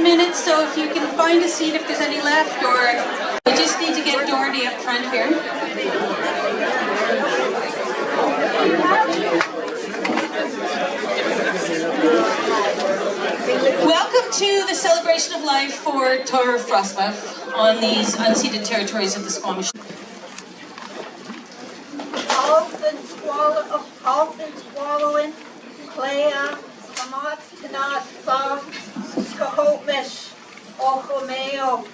minutes, so if you can find a seat if there's any left, or we just need to get Doherty up front here. Welcome to the celebration of life for Thor Froslev on these unceded territories of the Squamish. Often swallowing, Clea, Kamat, Kanat, Sa, Kahomish, Ochomeo,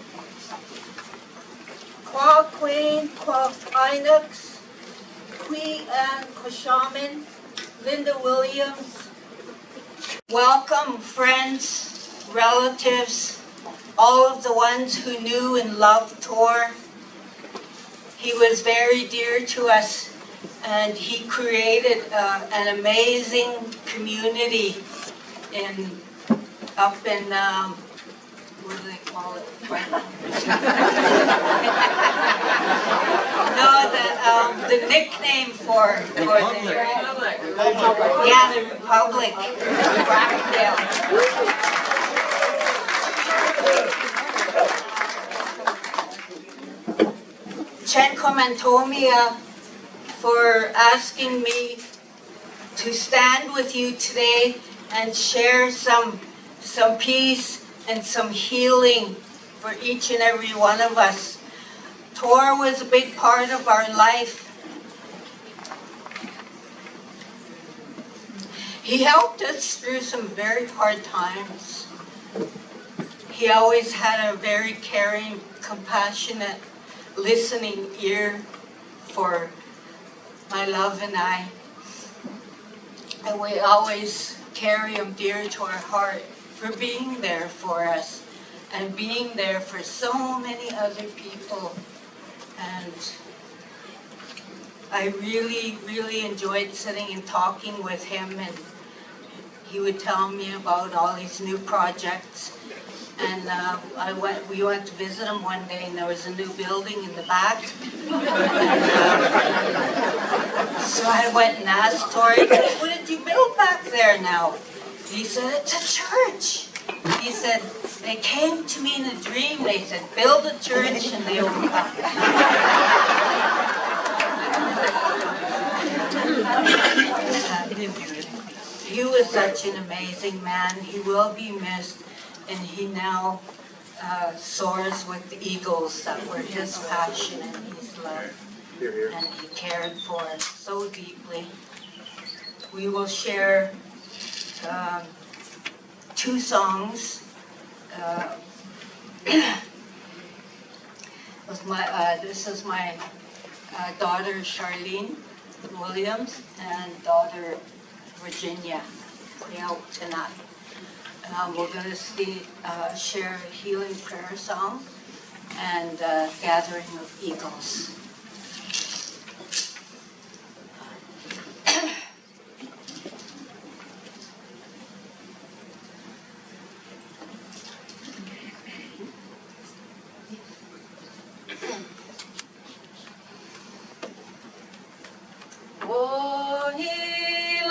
Kwa Queen, Kwa Inux, Qui and Koshaman, Linda Williams. Welcome, friends, relatives, all of the ones who knew and loved Thor. He was very dear to us. And he created an amazing community up in, what do they call it? No, the nickname for the Republic. Yeah, the Republic. Brackdale. Chenko Mantomia, for asking me to stand with you today and share some peace and some healing for each and every one of us. Thor was a big part of our life. He helped us through some very hard times. He always had a very caring, compassionate, listening ear for my love and I. And we always carry him dear to our heart for being there for us and being there for so many other people. And I really, really enjoyed sitting and talking with him, and he would tell me about all these new projects. And we went to visit him one day, and there was a new building in the back. So I went and asked Tori, what did you build back there now? He said, it's a church. He said, they came to me in a dream. They said, build a church, and they opened up. He was such an amazing man. He will be missed. And he now soars with the eagles that were his passion and his love. And he cared for so deeply. We will share 2 songs. This is my daughter Charlene Williams and daughter Virginia Tanat. We're going to share a healing prayer song and gathering of eagles. Oh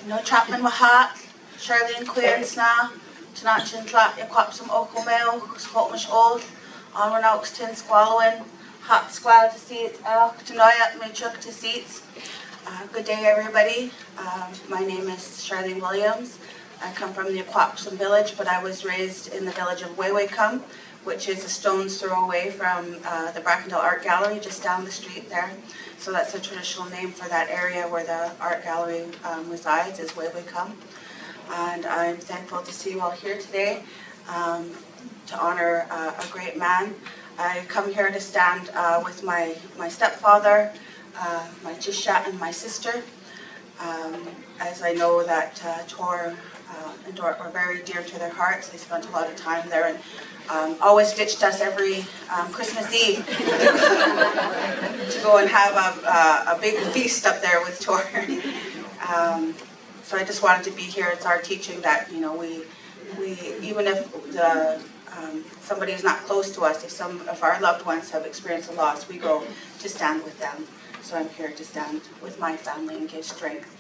No Chapman Wahat, Charlene Queer Sna, Tanachin Tlat, Yaquapsum Okomel, Scotmish Old, Onward Oaks Tin Squallowin, Hot Squad to Seats, Elk Tanoyat, Michuk to Seats. Good day, everybody. My name is Charlene Williams. I come from the Yaquapsum village, but I was raised in the village of Waywaycum, which is a stone's throw away from the Brackendale Art Gallery, just down the street there. So that's a traditional name for that area where the art gallery resides, is Waywaycum. And I'm thankful to see you all here today to honor a great man. I come here to stand with my stepfather, my Tisha, and my sister, as I know that Thor and Dort were very dear to their hearts. They spent a lot of time there and always ditched us every Christmas Eve to go and have a big feast up there with Thor. So I just wanted to be here. It's our teaching that, you know, we even if somebody is not close to us, if some of our loved ones have experienced a loss, we go to stand with them. So I'm here to stand with my family and give strength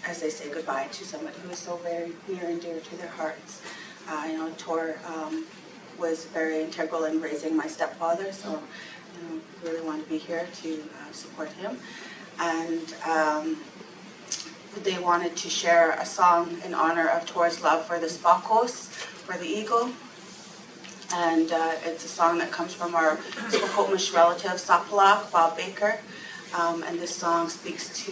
as they say goodbye to somebody who is so very near and dear to their hearts. I know Thor was very integral in raising my stepfather, so really want to be here to support him. And they wanted to share a song in honor of Thor's love for the Spakos, for the eagle. And it's a song that comes from our Skokomish relative, Sapalak, Bob Baker. and this song speaks to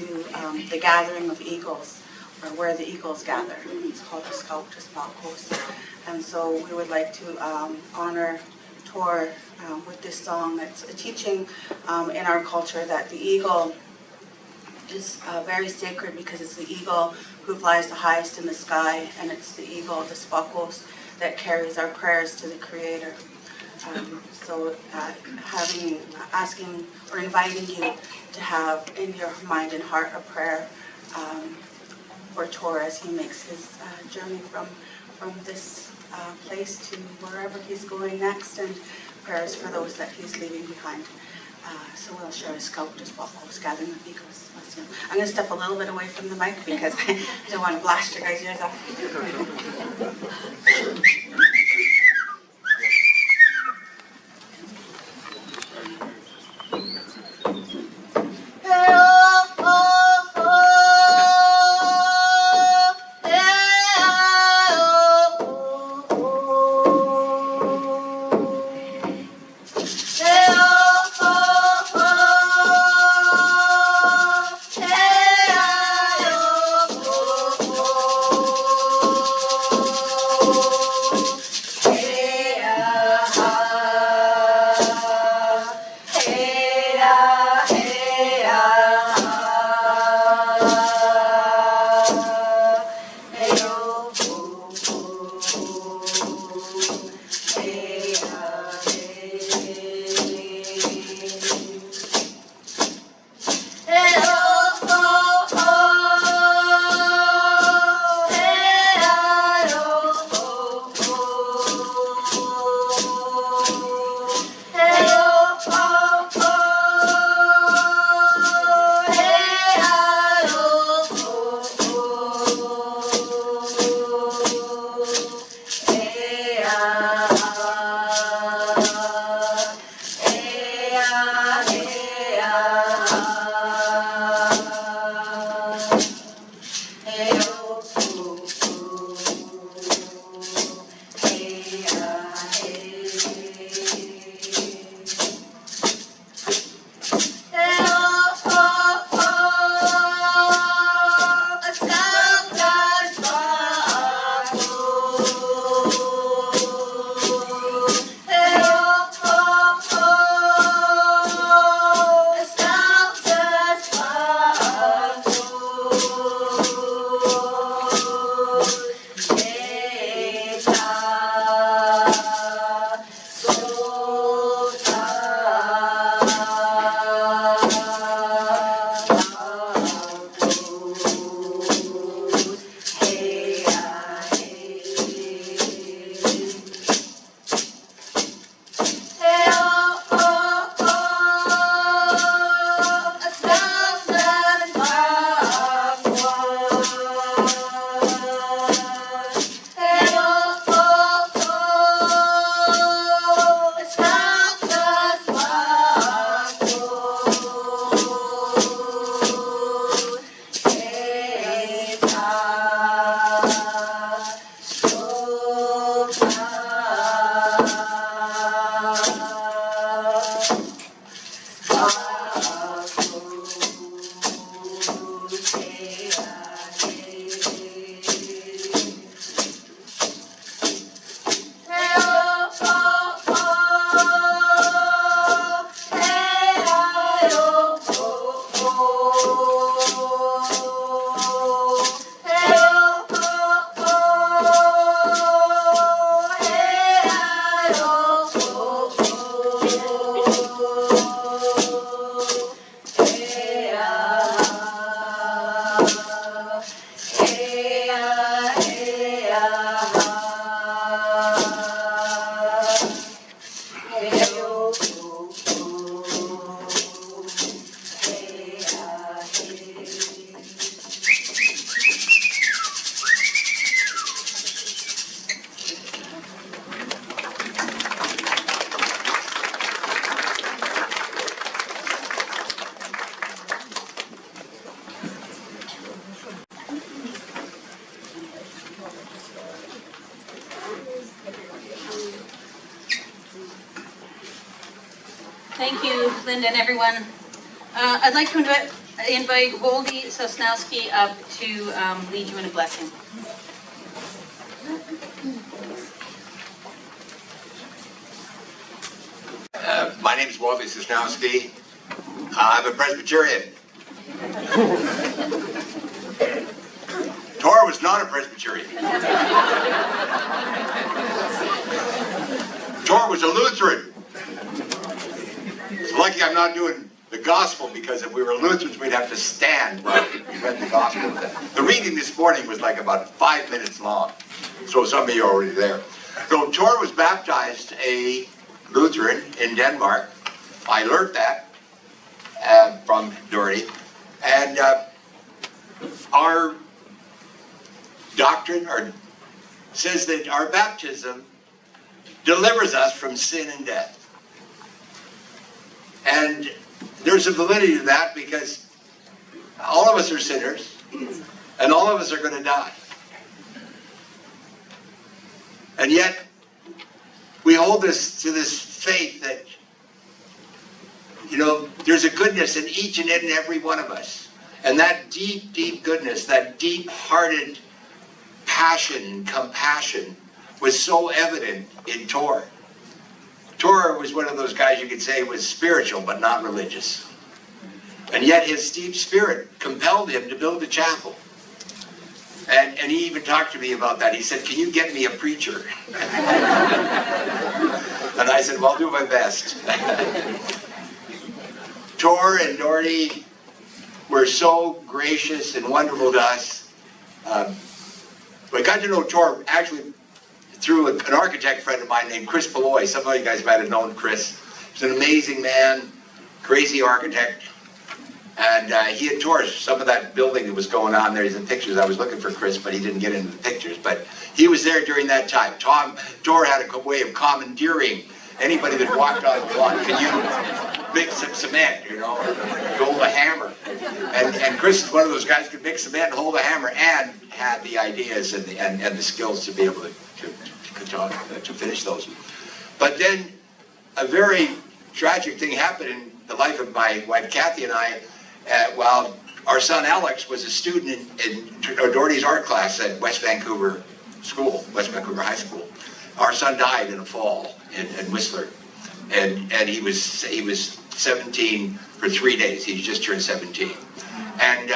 the gathering of eagles, or where the eagles gather. It's called the Sculptus Balcos. And so we would like to honor Thor with this song. It's a teaching in our culture that the eagle is very sacred because it's the eagle who flies the highest in the sky, and it's the eagle, the Spakos, that carries our prayers to the Creator. So asking or inviting you to have in your mind and heart a prayer for Thor as he makes his journey from this place to wherever he's going next, and prayers for those that he's leaving behind. So we'll share a Sculptus Balcos, gathering of eagles. I'm going to step a little bit away from the mic because I don't want to blast your guys' ears off. Thank you, Linda and everyone. I'd like to invite Woldy Sosnowski up to lead you in a blessing. My name is Woldy Sosnowski. I'm a Presbyterian. Thor was not a Presbyterian. Thor was a Lutheran. It's lucky I'm not doing the gospel, because if we were Lutherans, we'd have to stand while we read the gospel. The reading this morning was like about 5 minutes long, so some of you are already there. So Thor was baptized a Lutheran in Denmark. I learned that from Doherty. And our doctrine says that our baptism delivers us from sin and death. And there's a validity to that, because all of us are sinners, and all of us are going to die. And yet, we hold this to this faith that, there's a goodness in each and every one of us. And that deep, deep goodness, that deep-hearted passion and compassion was so evident in Thor. Thor was one of those guys you could say was spiritual but not religious. And yet his deep spirit compelled him to build a chapel. And he even talked to me about that. He said, "Can you get me a preacher?" And I said, "Well, I'll do my best." Thor and Doherty were so gracious and wonderful to us. I got to know Thor actually through an architect friend of mine named Chris Palloy. Some of you guys might have known Chris. He's an amazing man, crazy architect. And he had toured some of that building that was going on there. He's in pictures. I was looking for Chris, but he didn't get into the pictures. But he was there during that time. Thor had a way of commandeering anybody that walked on the lawn. Can you mix some cement, hold a hammer? And Chris is one of those guys who could mix cement and hold a hammer, and had the ideas and the skills to be able to finish those. But then a very tragic thing happened in the life of my wife Kathy and I. While our son Alex was a student in Doherty's art class at West Vancouver High School. Our son died in a fall in Whistler, and he was 17 for 3 days. He just turned 17, and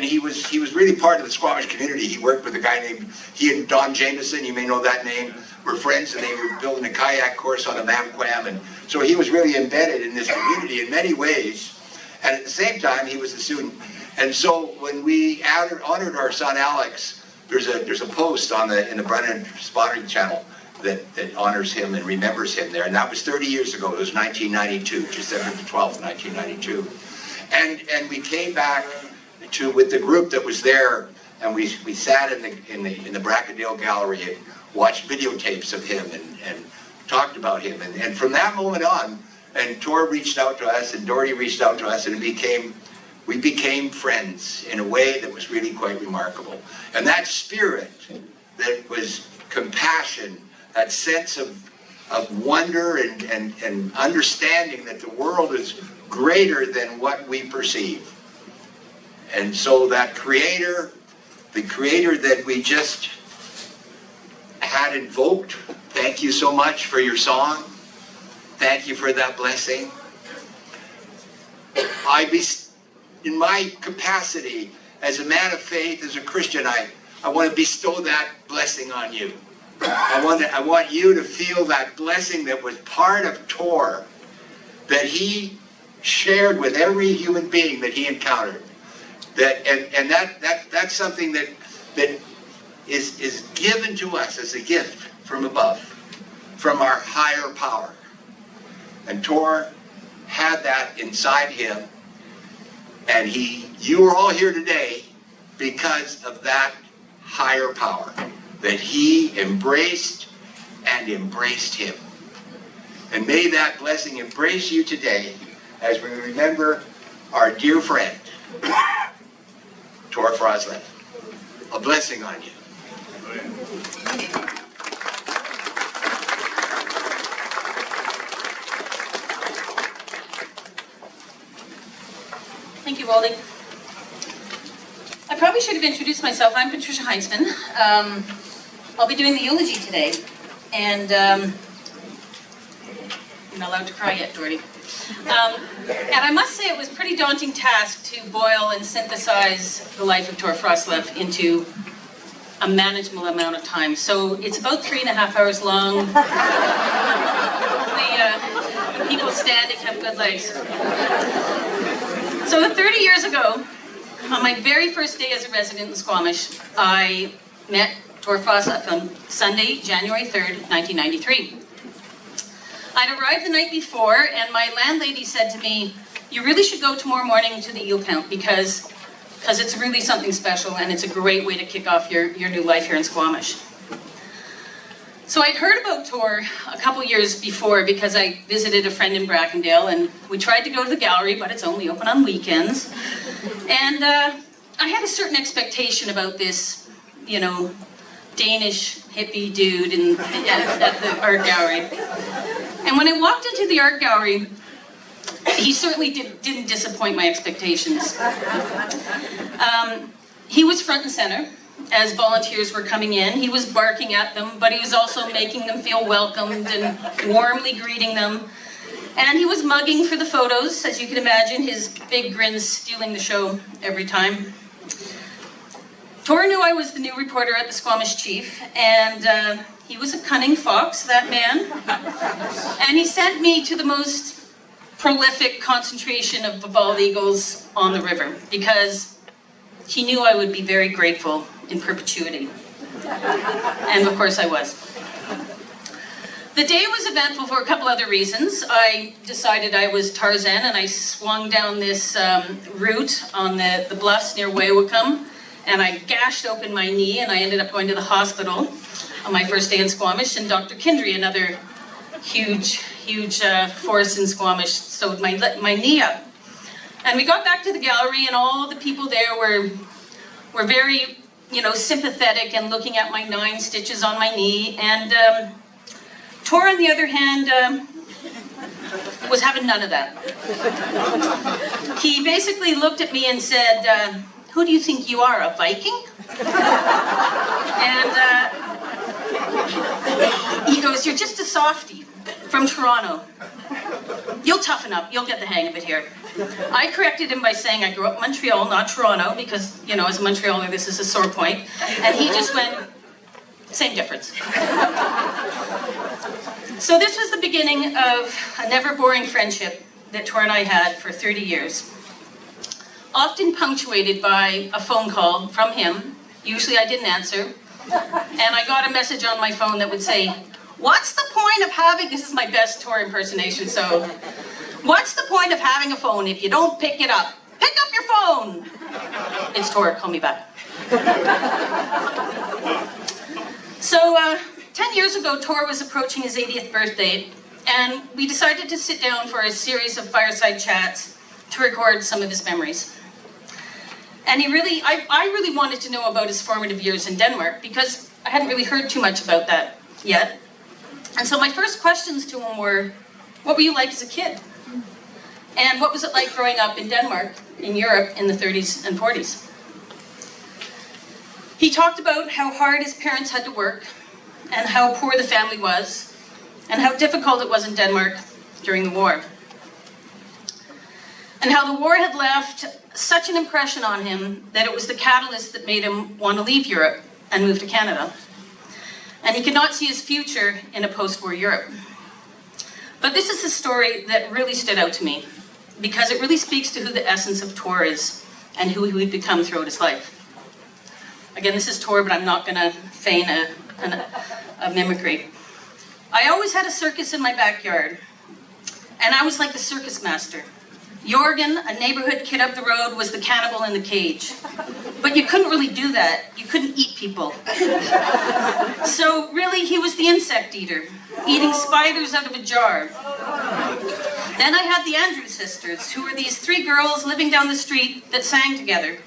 he was really part of the Squamish community. He worked with a guy he and Don Jameson, you may know that name, were friends, and they were building a kayak course on a Mamquam, and so he was really embedded in this community in many ways. And at the same time, he was a student. And so when we honored our son Alex, there's a post in the Brennan Spotting Channel that honors him and remembers him there. And that was 30 years ago. It was 1992, December the 12th, 1992. And we came back with the group that was there, and we sat in the Brackendale Gallery and watched videotapes of him and talked about him. And from that moment on, and Thor reached out to us, and Doherty reached out to us, and we became friends in a way that was really quite remarkable. And that spirit that was compassion, that sense of wonder and understanding that the world is greater than what we perceive. And so that the creator that we just had invoked, thank you so much for your song. Thank you for that blessing. In my capacity as a man of faith, as a Christian, I want to bestow that blessing on you. I want you to feel that blessing that was part of Thor, that he shared with every human being that he encountered. That's something that is given to us as a gift from above, from our higher power. And Thor had that inside him, and you are all here today because of that higher power that he embraced and embraced him. And may that blessing embrace you today as we remember our dear friend, Thor Froslev. A blessing on you. you, Wally. I probably should have introduced myself. I'm Patricia Heinzman. I'll be doing the eulogy today. And you're not allowed to cry yet, Doherty. And I must say it was a pretty daunting task to boil and synthesize the life of Thor Froslev into a manageable amount of time. So it's about 3.5 hours long. Hopefully, people standing have good legs. So 30 years ago, on my very first day as a resident in Squamish, I met Thor Froslev on Sunday, January 3rd, 1993. I'd arrived the night before, and my landlady said to me, "You really should go tomorrow morning to the eel count because it's really something special and it's a great way to kick off your new life here in Squamish." So I'd heard about Thor a couple years before because I visited a friend in Brackendale, and we tried to go to the gallery, but it's only open on weekends. And I had a certain expectation about this, you know, Danish hippie dude at the art gallery. And when I walked into the art gallery, he certainly didn't disappoint my expectations. He was front and center as volunteers were coming in. He was barking at them, but he was also making them feel welcomed and warmly greeting them. And he was mugging for the photos, as you can imagine, his big grins stealing the show every time. Thor knew I was the new reporter at the Squamish Chief, and he was a cunning fox, that man. And he sent me to the most prolific concentration of bald eagles on the river, because he knew I would be very grateful in perpetuity. And of course I was. The day was eventful for a couple other reasons. I decided I was Tarzan, and I swung down this route on the bluffs near Wewicum, and I gashed open my knee, and I ended up going to the hospital on my first day in Squamish, and Dr. Kindry, another huge force in Squamish, sewed my knee up. And we got back to the gallery, and all the people there were very, you know, sympathetic and looking at my 9 stitches on my knee. And Thor, on the other hand, was having none of that. He basically looked at me and said, "Who do you think you are, a Viking?" And he goes, "You're just a softie from Toronto. You'll toughen up, you'll get the hang of it here." I corrected him by saying I grew up in Montreal, not Toronto, because, you know, as a Montrealer, this is a sore point. And he just went, "Same difference." So this was the beginning of a never boring friendship that Thor and I had for 30 years. Often punctuated by a phone call from him. Usually I didn't answer. And I got a message on my phone that would say, "What's the point of having," this is my best Thor impersonation, so, "What's the point of having a phone if you don't pick it up? Pick up your phone!" It's Thor, call me back. So 10 years ago, Thor was approaching his 80th birthday, and we decided to sit down for a series of fireside chats to record some of his memories. And I really wanted to know about his formative years in Denmark, because I hadn't really heard too much about that yet. And so my first questions to him were, what were you like as a kid? And what was it like growing up in Denmark, in Europe, in the 30s and 40s? He talked about how hard his parents had to work, and how poor the family was, and how difficult it was in Denmark during the war. And how the war had left such an impression on him that it was the catalyst that made him want to leave Europe and move to Canada. And he could not see his future in a post-war Europe. But this is the story that really stood out to me, because it really speaks to who the essence of Thor is and who he would become throughout his life. Again, this is Thor, but I'm not going to feign a mimicry. I always had a circus in my backyard, and I was like the circus master. Jorgen, a neighborhood kid up the road, was the cannibal in the cage. But you couldn't really do that. You couldn't eat people. So really, he was the insect eater, eating spiders out of a jar. Then I had the Andrews sisters, who were these 3 girls living down the street that sang together.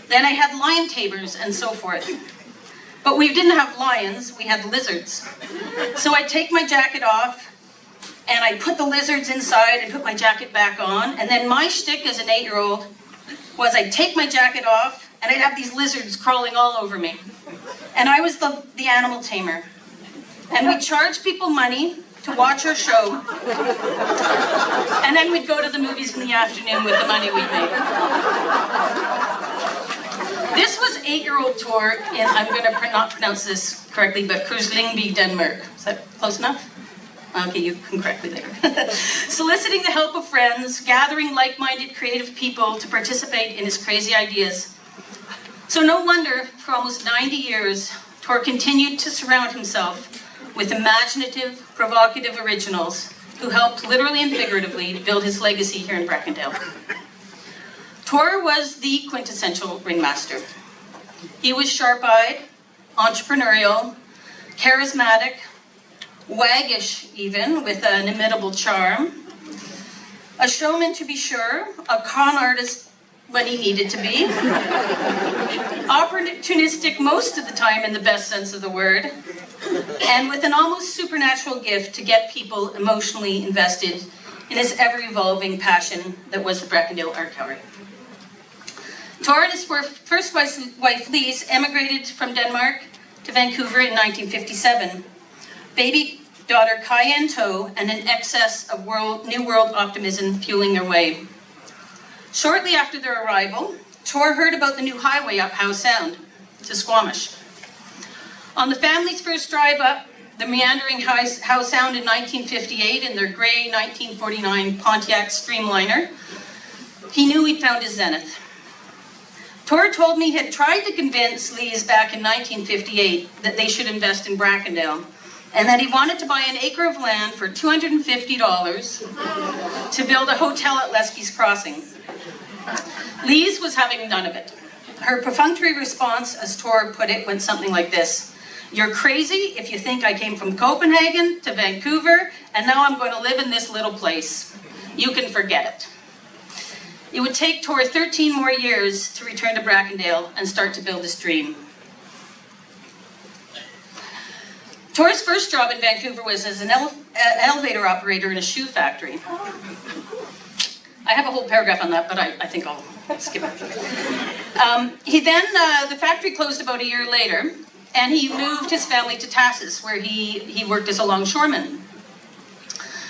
Then I had lion tamers and so forth. But we didn't have lions, we had lizards. So I'd take my jacket off, and I'd put the lizards inside and put my jacket back on, and then my shtick as an 8-year-old was I'd take my jacket off and I'd have these lizards crawling all over me. And I was the animal tamer. And we'd charge people money to watch our show. And then we'd go to the movies in the afternoon with the money we'd made. This was 8-year-old Thor in, I'm going to not pronounce this correctly, but Kruslinby, Denmark. Is that close enough? Okay, you can correct me later. Soliciting the help of friends, gathering like-minded creative people to participate in his crazy ideas. So no wonder, for almost 90 years, Thor continued to surround himself with imaginative, provocative originals who helped literally and figuratively build his legacy here in Brackendale. Thor was the quintessential ringmaster. He was sharp-eyed, entrepreneurial, charismatic, waggish even, with an inimitable charm, a showman to be sure, a con artist when he needed to be, opportunistic most of the time in the best sense of the word, and with an almost supernatural gift to get people emotionally invested in his ever-evolving passion that was the Brackendale Art Gallery. Thor and his first wife, Lise, emigrated from Denmark to Vancouver in 1957. Baby daughter Kai in tow, and an excess of New World optimism fueling their way. Shortly after their arrival, Thor heard about the new highway up Howe Sound to Squamish. On the family's first drive up the meandering Howe Sound in 1958 in their gray 1949 Pontiac Streamliner, he knew he'd found his zenith. Thor told me he had tried to convince Lise back in 1958 that they should invest in Brackendale, and that he wanted to buy an acre of land for $250 to build a hotel at Lesky's Crossing. Lise was having none of it. Her perfunctory response, as Thor put it, went something like this: "You're crazy if you think I came from Copenhagen to Vancouver, and now I'm going to live in this little place. You can forget it." It would take Thor 13 more years to return to Brackendale and start to build his dream. Thor's first job in Vancouver was as an elevator operator in a shoe factory. I have a whole paragraph on that, but I think I'll skip it. The factory closed about a year later, and he moved his family to Tassus, where he worked as a longshoreman.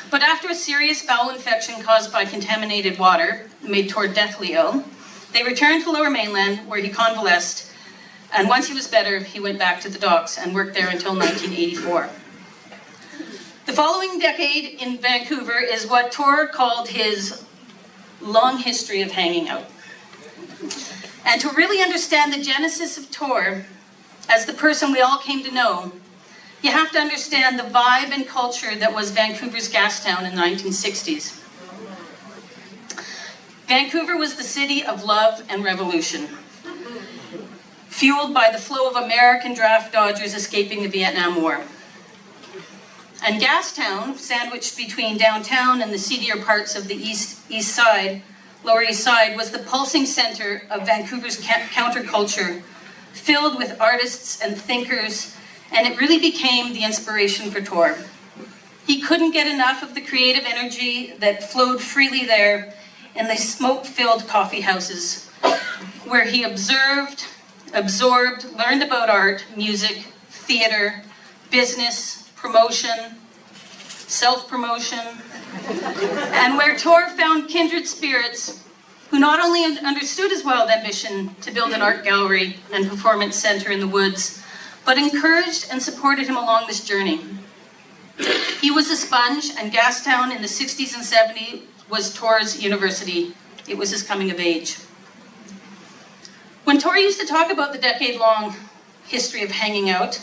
But after a serious bowel infection caused by contaminated water made Thor deathly ill, they returned to Lower Mainland, where he convalesced, and once he was better, he went back to the docks and worked there until 1984. The following decade in Vancouver is what Thor called his long history of hanging out. And to really understand the genesis of Thor as the person we all came to know, you have to understand the vibe and culture that was Vancouver's Gastown in the 1960s. Vancouver was the city of love and revolution, fueled by the flow of American draft dodgers escaping the Vietnam War. And Gastown, sandwiched between downtown and the seedier parts of the Lower East Side, was the pulsing center of Vancouver's counterculture, filled with artists and thinkers, and it really became the inspiration for Thor. He couldn't get enough of the creative energy that flowed freely there in the smoke-filled coffee houses, where he absorbed, learned about art, music, theater, business, promotion, self-promotion, and where Thor found kindred spirits who not only understood his wild ambition to build an art gallery and performance center in the woods, but encouraged and supported him along this journey. He was a sponge, and Gastown in the 60s and 70s was Thor's university. It was his coming of age. When Thor used to talk about the decade-long history of hanging out,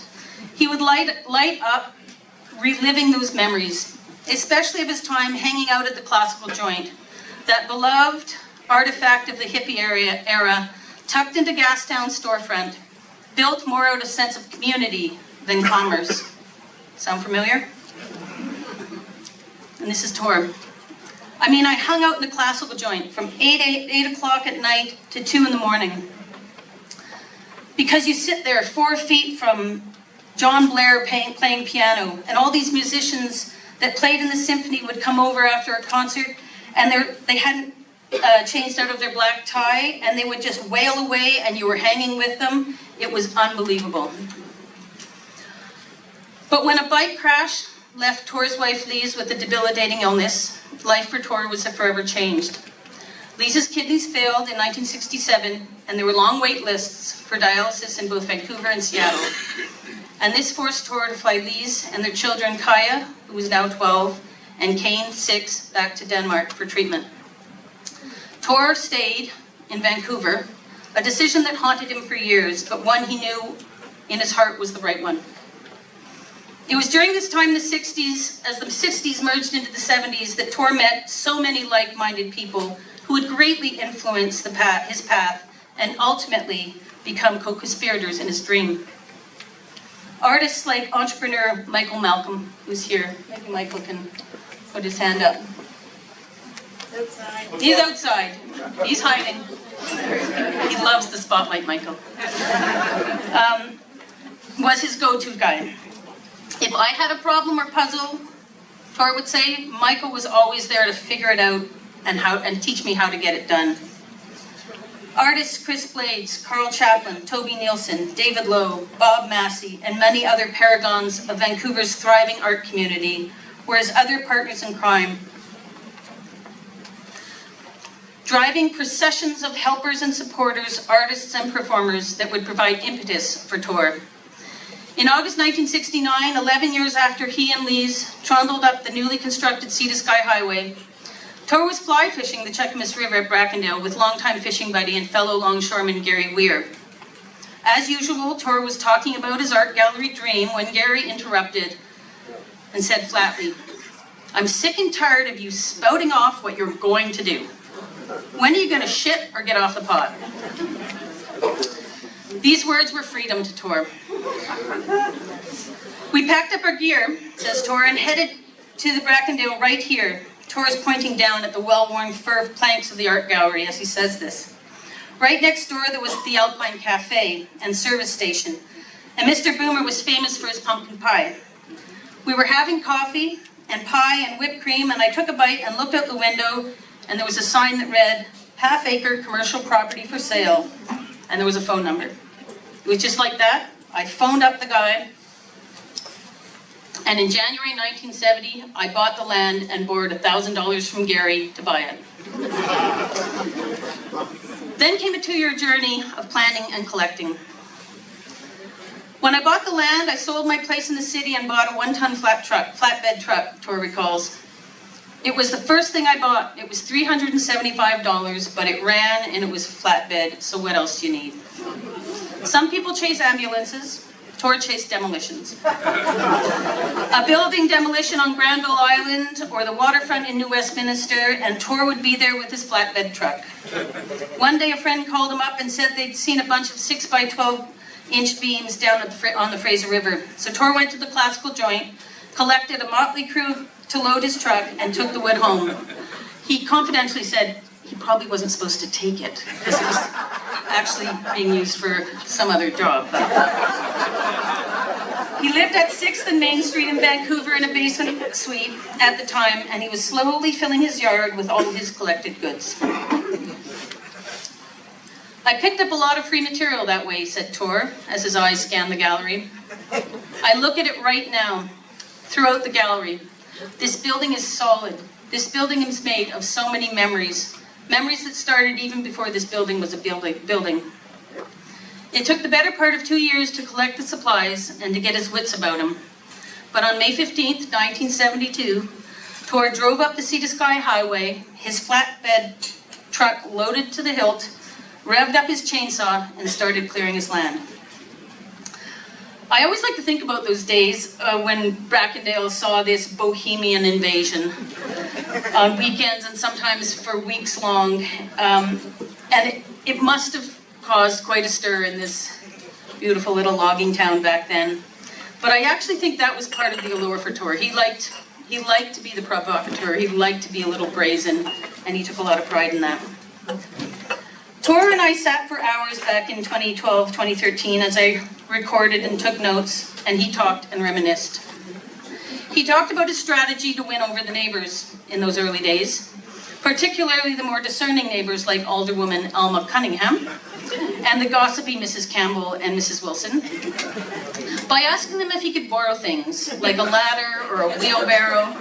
he would light up reliving those memories, especially of his time hanging out at the Classical Joint, that beloved artifact of the hippie era, tucked into Gastown's storefront, built more out of a sense of community than commerce. Sound familiar? And this is Thor. I mean, I hung out in the Classical Joint from 8 o'clock at night to 2 in the morning. Because you sit there 4 feet from John Blair playing piano, and all these musicians that played in the symphony would come over after a concert, and they hadn't changed out of their black tie, and they would just wail away and you were hanging with them. It was unbelievable. But when a bike crash left Tor's wife Lise with a debilitating illness, life for Tor was forever changed. Lisa's kidneys failed in 1967, and there were long wait lists for dialysis in both Vancouver and Seattle. And this forced Tor to fly Lise and their children Kaya, who was now 12, and Kane, 6, back to Denmark for treatment. Tor stayed in Vancouver, a decision that haunted him for years, but one he knew in his heart was the right one. It was during this time in the 60s, as the 60s merged into the 70s, that Tor met so many like-minded people who would greatly influence his path and ultimately become co-conspirators in his dream. Artists like entrepreneur Michael Malcolm, who's here. Maybe Michael can put his hand up. Outside. He's outside. He's hiding. He loves the spotlight, Michael. Was his go-to guy. If I had a problem or puzzle, Tor would say, Michael was always there to figure it out and teach me how to get it done. Artists Chris Blades, Carl Chaplin, Toby Nielsen, David Lowe, Bob Massey, and many other paragons of Vancouver's thriving art community were his other partners in crime, driving processions of helpers and supporters, artists and performers that would provide impetus for Tor. In August 1969, 11 years after he and Lise trundled up the newly constructed Sea to Sky Highway, Tor was fly fishing the Cheakamus River at Brackendale with longtime fishing buddy and fellow longshoreman Gary Weir. As usual, Tor was talking about his art gallery dream when Gary interrupted and said flatly, "I'm sick and tired of you spouting off what you're going to do. When are you going to shit or get off the pot?" These words were freedom to Tor. "We packed up our gear," says Tor, "and headed to the Brackendale right here." Tor is pointing down at the well-worn fir planks of the art gallery as he says this. Right next door there was the Alpine Cafe and service station, and Mr. Boomer was famous for his pumpkin pie. We were having coffee and pie and whipped cream, and I took a bite and looked out the window, and there was a sign that read, "Half-acre commercial property for sale," and there was a phone number. It was just like that. I phoned up the guy, and in January 1970, I bought the land and borrowed $1,000 from Gary to buy it. Then came a 2-year journey of planning and collecting. When I bought the land, I sold my place in the city and bought a 1-ton flatbed truck, Tor recalls. It was the first thing I bought. It was $375, but it ran and it was flatbed, so what else do you need? Some people chase ambulances. Tor chased demolitions. A building demolition on Granville Island or the waterfront in New Westminster, and Tor would be there with his flatbed truck. One day a friend called him up and said they'd seen a bunch of 6 by 12-inch beams down on the Fraser River. So Tor went to the classical joint, collected a motley crew to load his truck, and took the wood home. He confidentially said he probably wasn't supposed to take it because it was actually being used for some other job. He lived at 6th and Main Street in Vancouver in a basement suite at the time, and he was slowly filling his yard with all his collected goods. "I picked up a lot of free material that way," said Tor, as his eyes scanned the gallery. "I look at it right now, throughout the gallery. This building is solid. This building is made of so many memories. Memories that started even before this building was a building. It took the better part of 2 years to collect the supplies and to get his wits about him. But on May 15th, 1972, Tor drove up the Sea to Sky Highway, his flatbed truck loaded to the hilt, revved up his chainsaw, and started clearing his land. I always like to think about those days when Brackendale saw this bohemian invasion on weekends and sometimes for weeks long. And it must have caused quite a stir in this beautiful little logging town back then. But I actually think that was part of the allure for Tor. He liked to be the provocateur, he liked to be a little brazen, and he took a lot of pride in that. Tor and I sat for hours back in 2012, 2013 as I recorded and took notes, and he talked and reminisced. He talked about his strategy to win over the neighbors in those early days. particularly the more discerning neighbors like Alderwoman Alma Cunningham and the gossipy Mrs. Campbell and Mrs. Wilson, by asking them if he could borrow things, like a ladder or a wheelbarrow,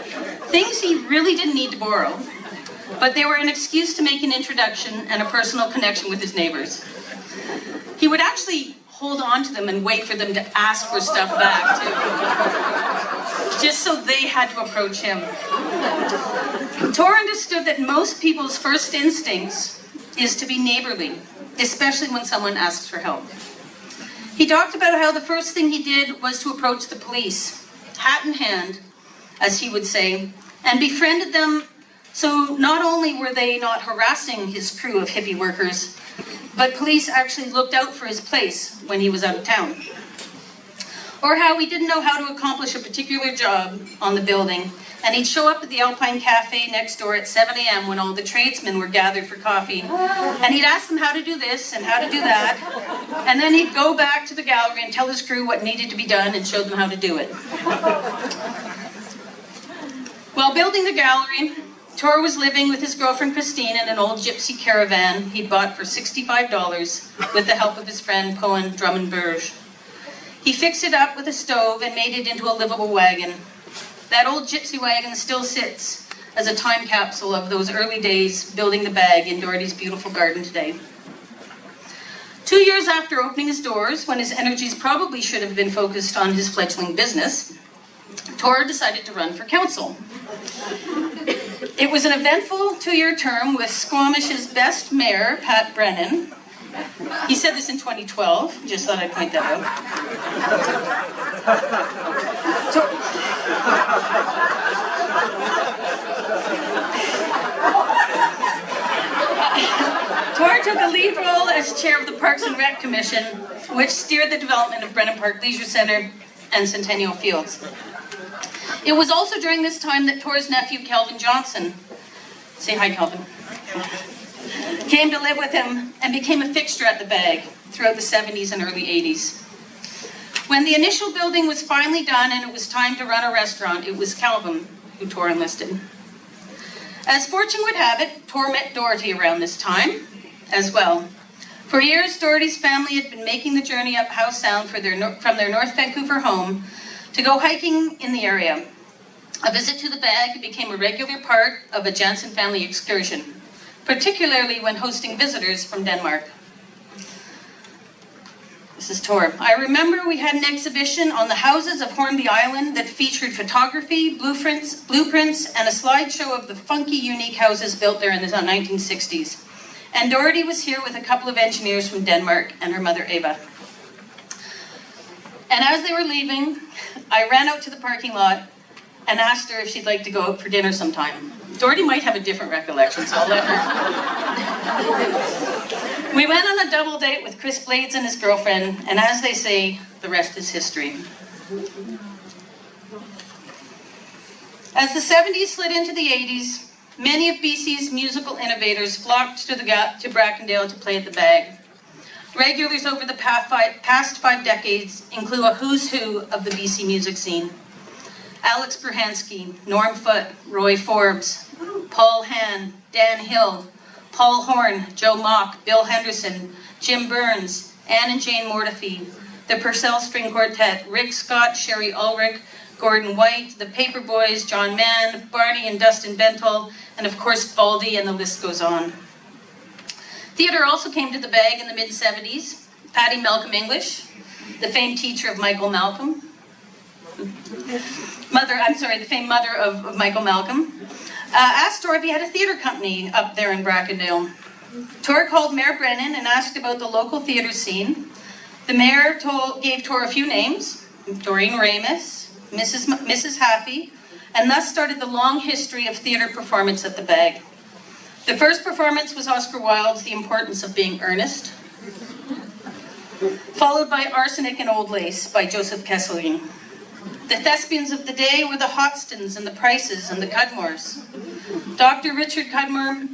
things he really didn't need to borrow, but they were an excuse to make an introduction and a personal connection with his neighbors. He would actually hold on to them and wait for them to ask for stuff back, too, just so they had to approach him. Thor understood that most people's first instincts is to be neighborly, especially when someone asks for help. He talked about how the first thing he did was to approach the police, hat in hand, as he would say, and befriended them, so not only were they not harassing his crew of hippie workers, but police actually looked out for his place when he was out of town. Or how he didn't know how to accomplish a particular job on the building, and he'd show up at the Alpine Cafe next door at 7 a.m. when all the tradesmen were gathered for coffee, and he'd ask them how to do this and how to do that, and then he'd go back to the gallery and tell his crew what needed to be done and show them how to do it. While building the gallery, Thor was living with his girlfriend Christine in an old gypsy caravan he'd bought for $65 with the help of his friend Poen Drummond-Burge. He fixed it up with a stove and made it into a livable wagon. That old gypsy wagon still sits as a time capsule of those early days building the bag in Doherty's beautiful garden today. 2 years after opening his doors, when his energies probably should have been focused on his fledgling business, Thor decided to run for council. It was an eventful 2-year term with Squamish's best mayor, Pat Brennan. He said this in 2012, just thought I'd point that out. Thor took a lead role as chair of the Parks and Rec Commission, which steered the development of Brennan Park Leisure Centre and Centennial Fields. It was also during this time that Thor's nephew, Kelvin Johnson, say hi, Kelvin, came to live with him and became a fixture at the bag throughout the 70s and early 80s. When the initial building was finally done and it was time to run a restaurant, it was Kelvin who Thor enlisted. As fortune would have it, Thor met Doherty around this time as well. For years, Doherty's family had been making the journey up Howe Sound from their North Vancouver home to go hiking in the area. A visit to the bag became a regular part of a Jansen family excursion, particularly when hosting visitors from Denmark. This is Thor. I remember we had an exhibition on the houses of Hornby Island that featured photography, blueprints, and a slideshow of the funky, unique houses built there in the 1960s. And Doherty was here with a couple of engineers from Denmark and her mother, Eva. And as they were leaving, I ran out to the parking lot and asked her if she'd like to go out for dinner sometime. Doherty might have a different recollection, so I'll let her. We went on a double date with Chris Blades and his girlfriend, and as they say, the rest is history. As the 70s slid into the 80s, many of BC's musical innovators flocked to Brackendale to play at the bag. Regulars over the past 5 decades include a who's who of the BC music scene. Alex Berhansky, Norm Foote, Roy Forbes, Paul Han, Dan Hill, Paul Horn, Joe Mock, Bill Henderson, Jim Burns, Ann and Jane Mortefi, the Purcell String Quartet, Rick Scott, Sherry Ulrich, Gordon White, the Paperboys, John Mann, Barney and Dustin Bentall, and of course Baldy, and the list goes on. Theatre also came to the bag in the mid-70s. Patty Malcolm English, the famed teacher of Michael Malcolm, the famed mother of Michael Malcolm, asked Thor if he had a theatre company up there in Brackendale. Thor called Mayor Brennan and asked about the local theatre scene. The mayor gave Thor a few names, Doreen Ramus, Mrs. Haffey, and thus started the long history of theatre performance at the bag. The first performance was Oscar Wilde's The Importance of Being Earnest, followed by Arsenic and Old Lace by Joseph Kesselring. The thespians of the day were the Hoxtons and the Prices and the Cudmores. Dr. Richard Cudmore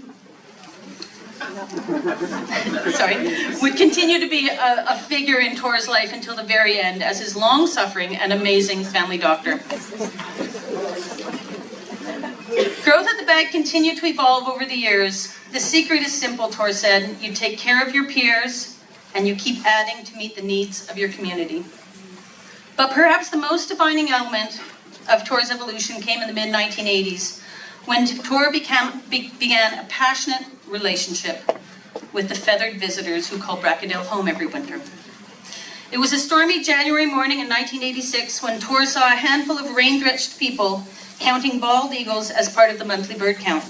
would continue to be a figure in Thor's life until the very end as his long-suffering and amazing family doctor. Growth at the bag continued to evolve over the years. The secret is simple, Thor said. You take care of your peers and you keep adding to meet the needs of your community. But perhaps the most defining element of Thor's evolution came in the mid-1980s when Thor began a passionate relationship with the feathered visitors who called Brackendale home every winter. It was a stormy January morning in 1986 when Thor saw a handful of rain-drenched people counting bald eagles as part of the monthly bird count.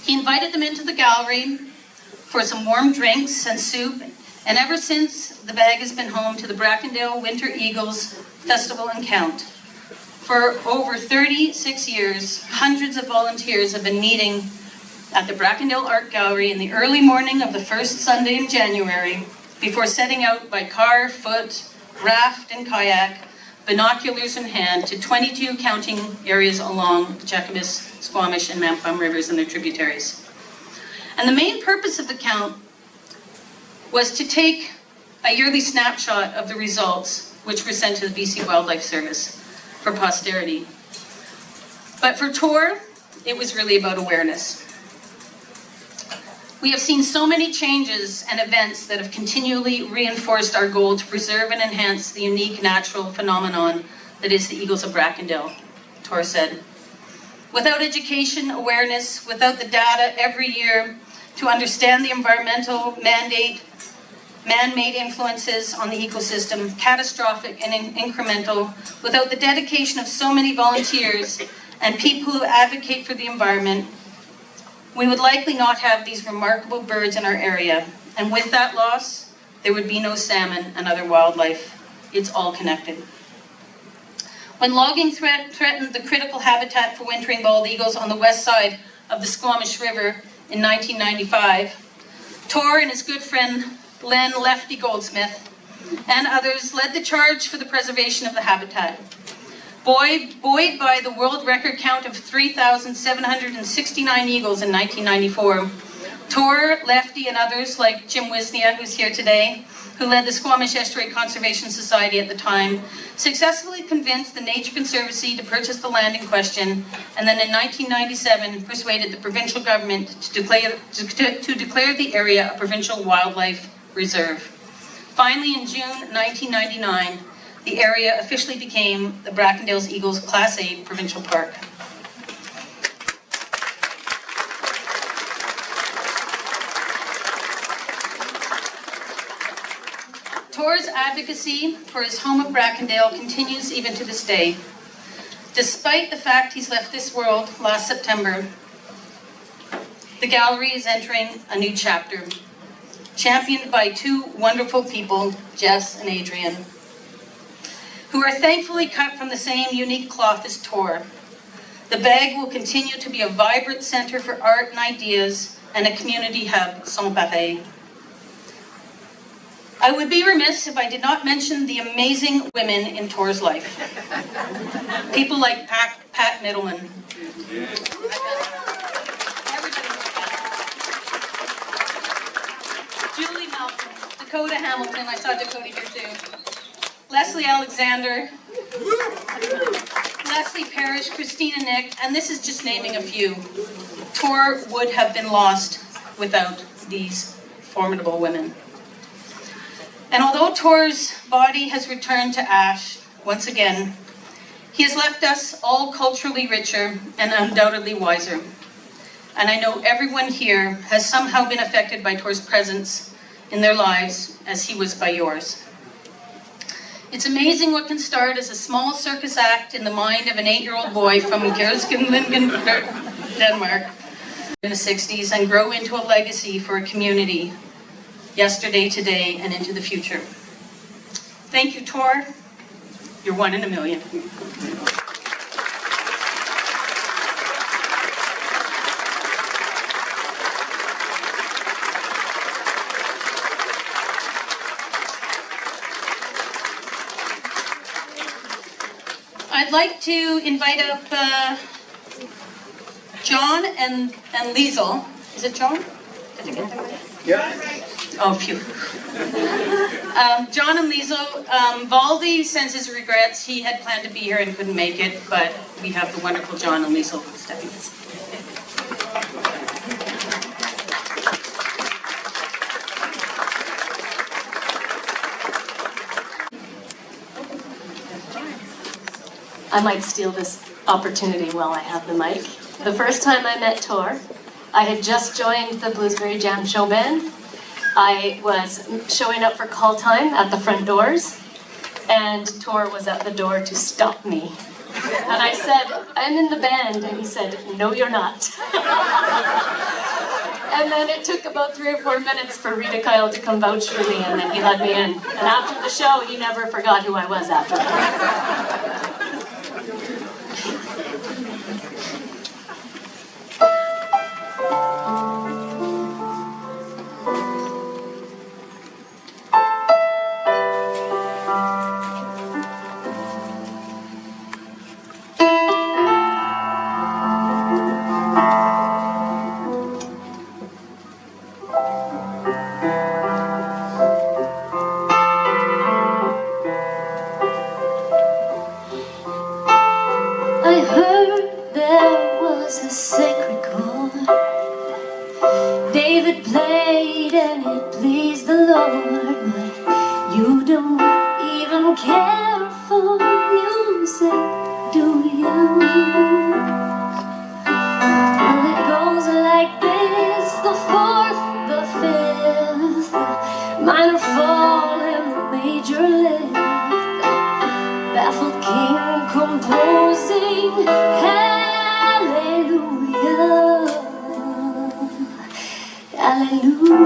He invited them into the gallery for some warm drinks and soup, and ever since, the bag has been home to the Brackendale Winter Eagles Festival and Count. For over 36 years, hundreds of volunteers have been meeting at the Brackendale Art Gallery in the early morning of the first Sunday in January, before setting out by car, foot, raft, and kayak, binoculars in hand, to 22 counting areas along the Jacobus, Squamish, and Mampum rivers and their tributaries. And the main purpose of the count was to take a yearly snapshot of the results, which were sent to the BC Wildlife Service for posterity. But for Thor, it was really about awareness. We have seen so many changes and events that have continually reinforced our goal to preserve and enhance the unique natural phenomenon that is the eagles of Brackendale, Thor said. Without education, awareness, without the data every year to understand the environmental man-made influences on the ecosystem, catastrophic and incremental, without the dedication of so many volunteers and people who advocate for the environment, we would likely not have these remarkable birds in our area. And with that loss, there would be no salmon and other wildlife. It's all connected. When logging threatened the critical habitat for wintering bald eagles on the west side of the Squamish River in 1995, Thor and his good friend Len Lefty Goldsmith and others led the charge for the preservation of the habitat. Buoyed by the world record count of 3,769 eagles in 1994, Thor, Lefty, and others like Jim Wisnia, who's here today, who led the Squamish Estuary Conservation Society at the time, successfully convinced the Nature Conservancy to purchase the land in question, and then in 1997 persuaded the provincial government to declare the area a provincial wildlife reserve. Finally, in June 1999, the area officially became the Brackendale Eagles Class A Provincial Park. Thor's advocacy for his home of Brackendale continues even to this day. Despite the fact he's left this world last September, the gallery is entering a new chapter, championed by two wonderful people, Jess and Adrian, who are thankfully cut from the same unique cloth as Thor. The bag will continue to be a vibrant center for art and ideas and a community hub sans pareil. I would be remiss if I did not mention the amazing women in Thor's life. People like Pat Middleman. Julie Malcolm, Dakota Hamilton, I saw Dakota here too. Leslie Alexander, Leslie Parrish, Christina Nick, and this is just naming a few. Thor would have been lost without these formidable women. And although Thor's body has returned to ash once again, he has left us all culturally richer and undoubtedly wiser. And I know everyone here has somehow been affected by Thor's presence in their lives as he was by yours. It's amazing what can start as a small circus act in the mind of an 8-year-old boy from Gerskenlingen, Denmark in the 60s and grow into a legacy for a community, yesterday, today, and into the future. Thank you, Thor. You're one in a million. I'd like to invite up John and Liesel. Is it John? Did I get that right? Yeah. Oh, phew. John and Liesel, Valdi sends his regrets. He had planned to be here and couldn't make it, but we have the wonderful John and Liesel stepping in. I might steal this opportunity while I have the mic. The first time I met Thor, I had just joined the Bluesberry Jam show band. I was showing up for call time at the front doors, and Thor was at the door to stop me. And I said, I'm in the band, and he said, no, you're not. And then it took about 3 or 4 minutes for Rita Kyle to come vouch for me, and then he let me in. And after the show, he never forgot who I was afterwards. I heard there was a sacred chord David played and it pleased the Lord, but you don't even care for music, do you? Well, it goes like this: the fourth, the fifth, the minor fall and the major lift, the baffled king composing hallelujah, hallelujah,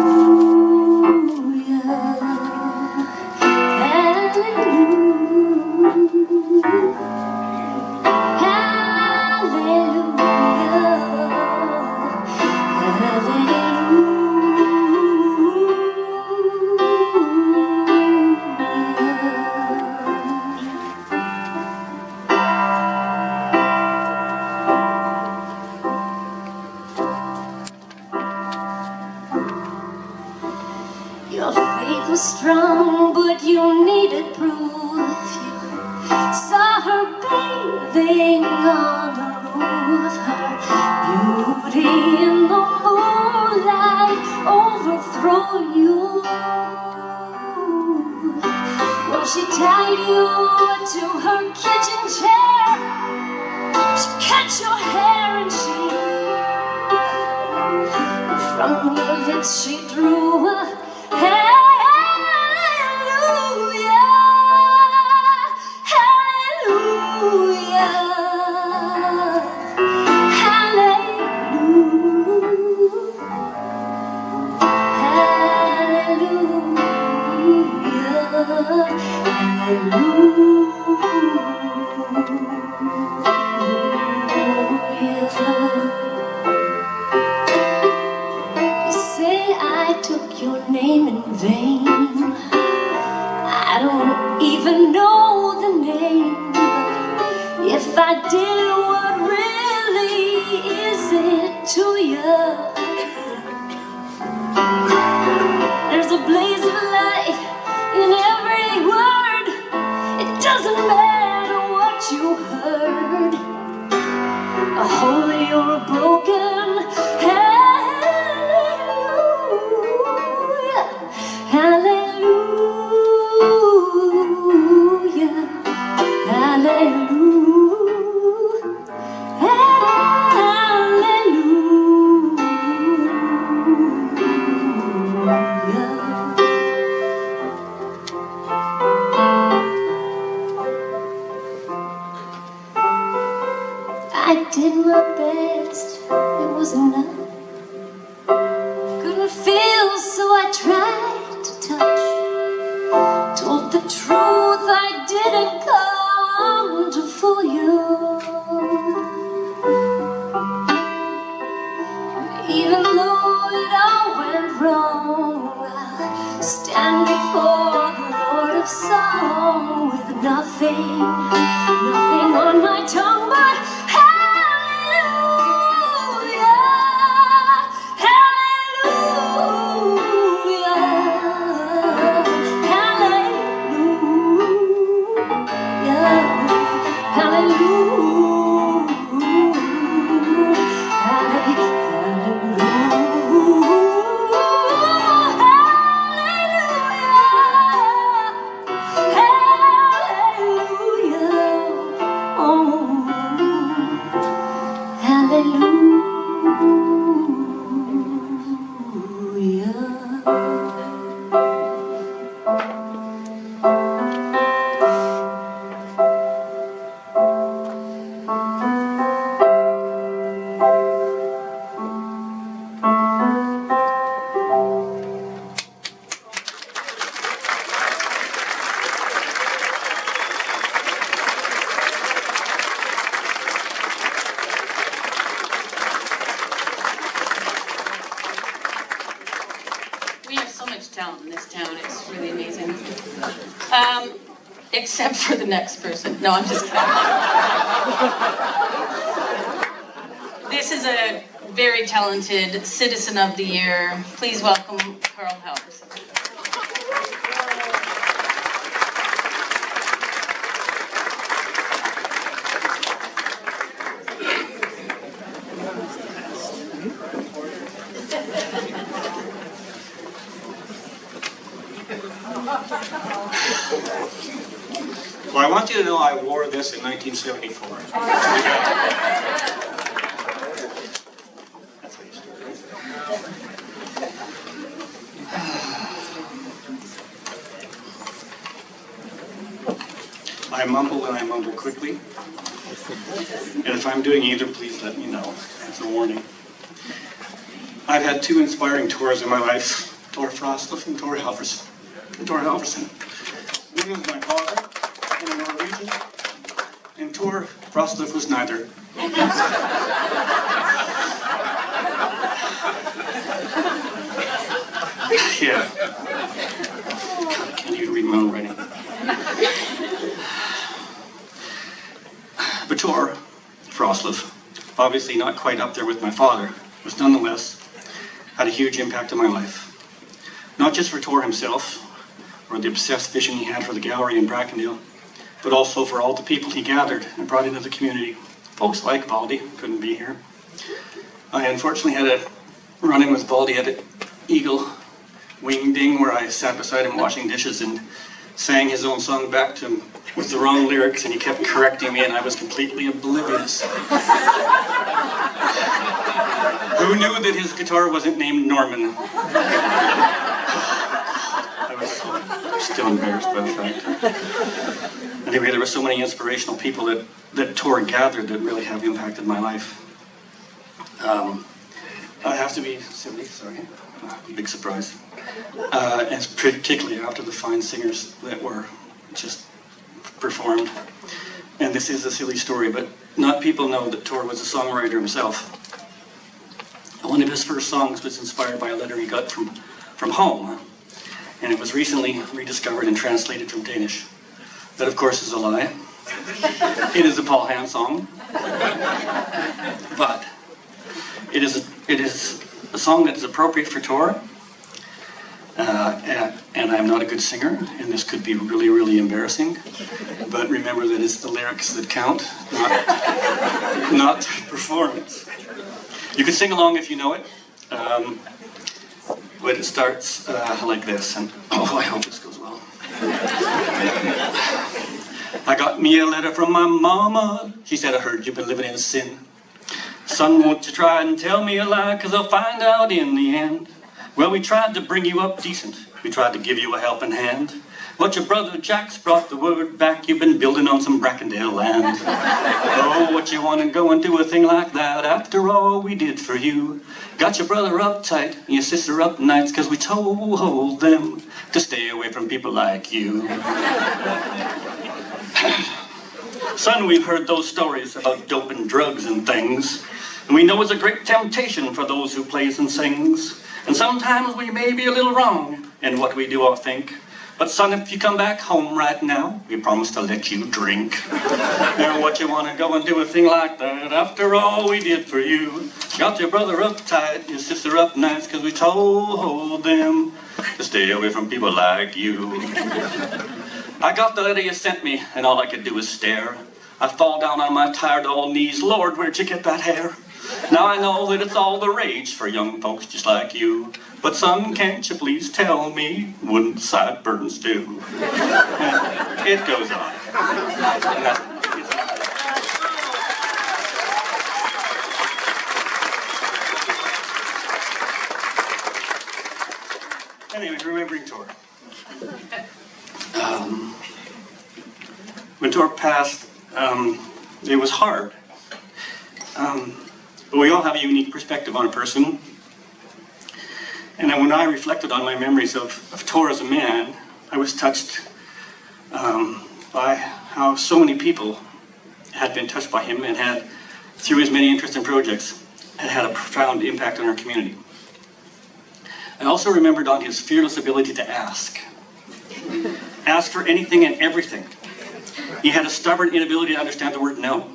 your faith was strong, but you needed proof. You saw her bathing on the roof, her beauty in the moonlight overthrow you. Well, she tied you to her kitchen chair, she cut your hair and from your lips she drew a hallelujah, hallelujah, You say I took your name in vain. I don't even know the name, but if I did, what really is it to you? There's a blaze of light in every word. It doesn't matter what you heard, a holy or a broken, hallelujah, hallelujah, I did my best, it was enough. Couldn't feel, so I tried to touch. Told the truth, I didn't come to fool you. Even though it all went wrong, I'll stand before the Lord of Song with nothing on my tongue but oh Except for the next person. No, I'm just kidding. This is a very talented Citizen of the Year. Please welcome Carl Halverson. Well, I want you to know I wore this in 1974. I mumble and I mumble quickly. And if I'm doing either, please let me know. It's a warning. I've had two inspiring tours in my life, Thor Froslev and Thor Halverson. One was my father in a Norwegian, and Thor Froslev was neither. Yeah. God, I can't even read my own writing. But Thor Froslev, obviously not quite up there with my father, was nonetheless had a huge impact on my life. Not just for Thor himself, or the obsessed vision he had for the gallery in Brackendale, but also for all the people he gathered and brought into the community. Folks like Baldy couldn't be here. I unfortunately had a run-in with Baldy at an Eagle Wing Ding where I sat beside him washing dishes and sang his own song back to him with the wrong lyrics, and he kept correcting me and I was completely oblivious. Who knew that his guitar wasn't named Norman? I was still embarrassed by the fact. Anyway, there were so many inspirational people that Thor gathered that really have impacted my life. I have to be silly, sorry. Big surprise. And particularly after the fine singers that were just performed. And this is a silly story, but not people know that Thor was a songwriter himself. One of his first songs was inspired by a letter he got from home, and it was recently rediscovered and translated from Danish. That, of course, is a lie. It is a Paul Hand song, but it is a song that is appropriate for Thor, and I'm not a good singer, and this could be really, really embarrassing, but remember that it's the lyrics that count, not the performance. You can sing along if you know it, but it starts like this, and oh, I hope this goes well. I got me a letter from my mama. She said, I heard you've been living in sin. Son, won't you try and tell me a lie, 'cause I'll find out in the end. Well, we tried to bring you up decent. We tried to give you a helping hand. But your brother Jack's brought the word back. You've been building on some Brackendale land. Oh, what you want to go and do a thing like that after all we did for you? Got your brother uptight and your sister up nights, 'cause we told them to stay away from people like you. Son, we've heard those stories about dope and drugs and things, and we know it's a great temptation for those who plays and sings. And sometimes we may be a little wrong in what we do or think. But son, if you come back home right now, we promise to let you drink. Now what you want to go and do a thing like that after all we did for you? Got your brother uptight, your sister up nights, 'cause we told them to stay away from people like you. I got the letter you sent me, and all I could do was stare. I fall down on my tired old knees. Lord, where'd you get that hair? Now I know that it's all the rage for young folks just like you. But son, can't you please tell me, wouldn't sideburns do? It goes on. Anyway, remembering Thor. When Thor passed, it was hard. But we all have a unique perspective on a person. And then when I reflected on my memories of Thor as a man, I was touched by how so many people had been touched by him and had, through his many interests and projects, had a profound impact on our community. I also remembered on his fearless ability to ask. Asked for anything and everything. He had a stubborn inability to understand the word no.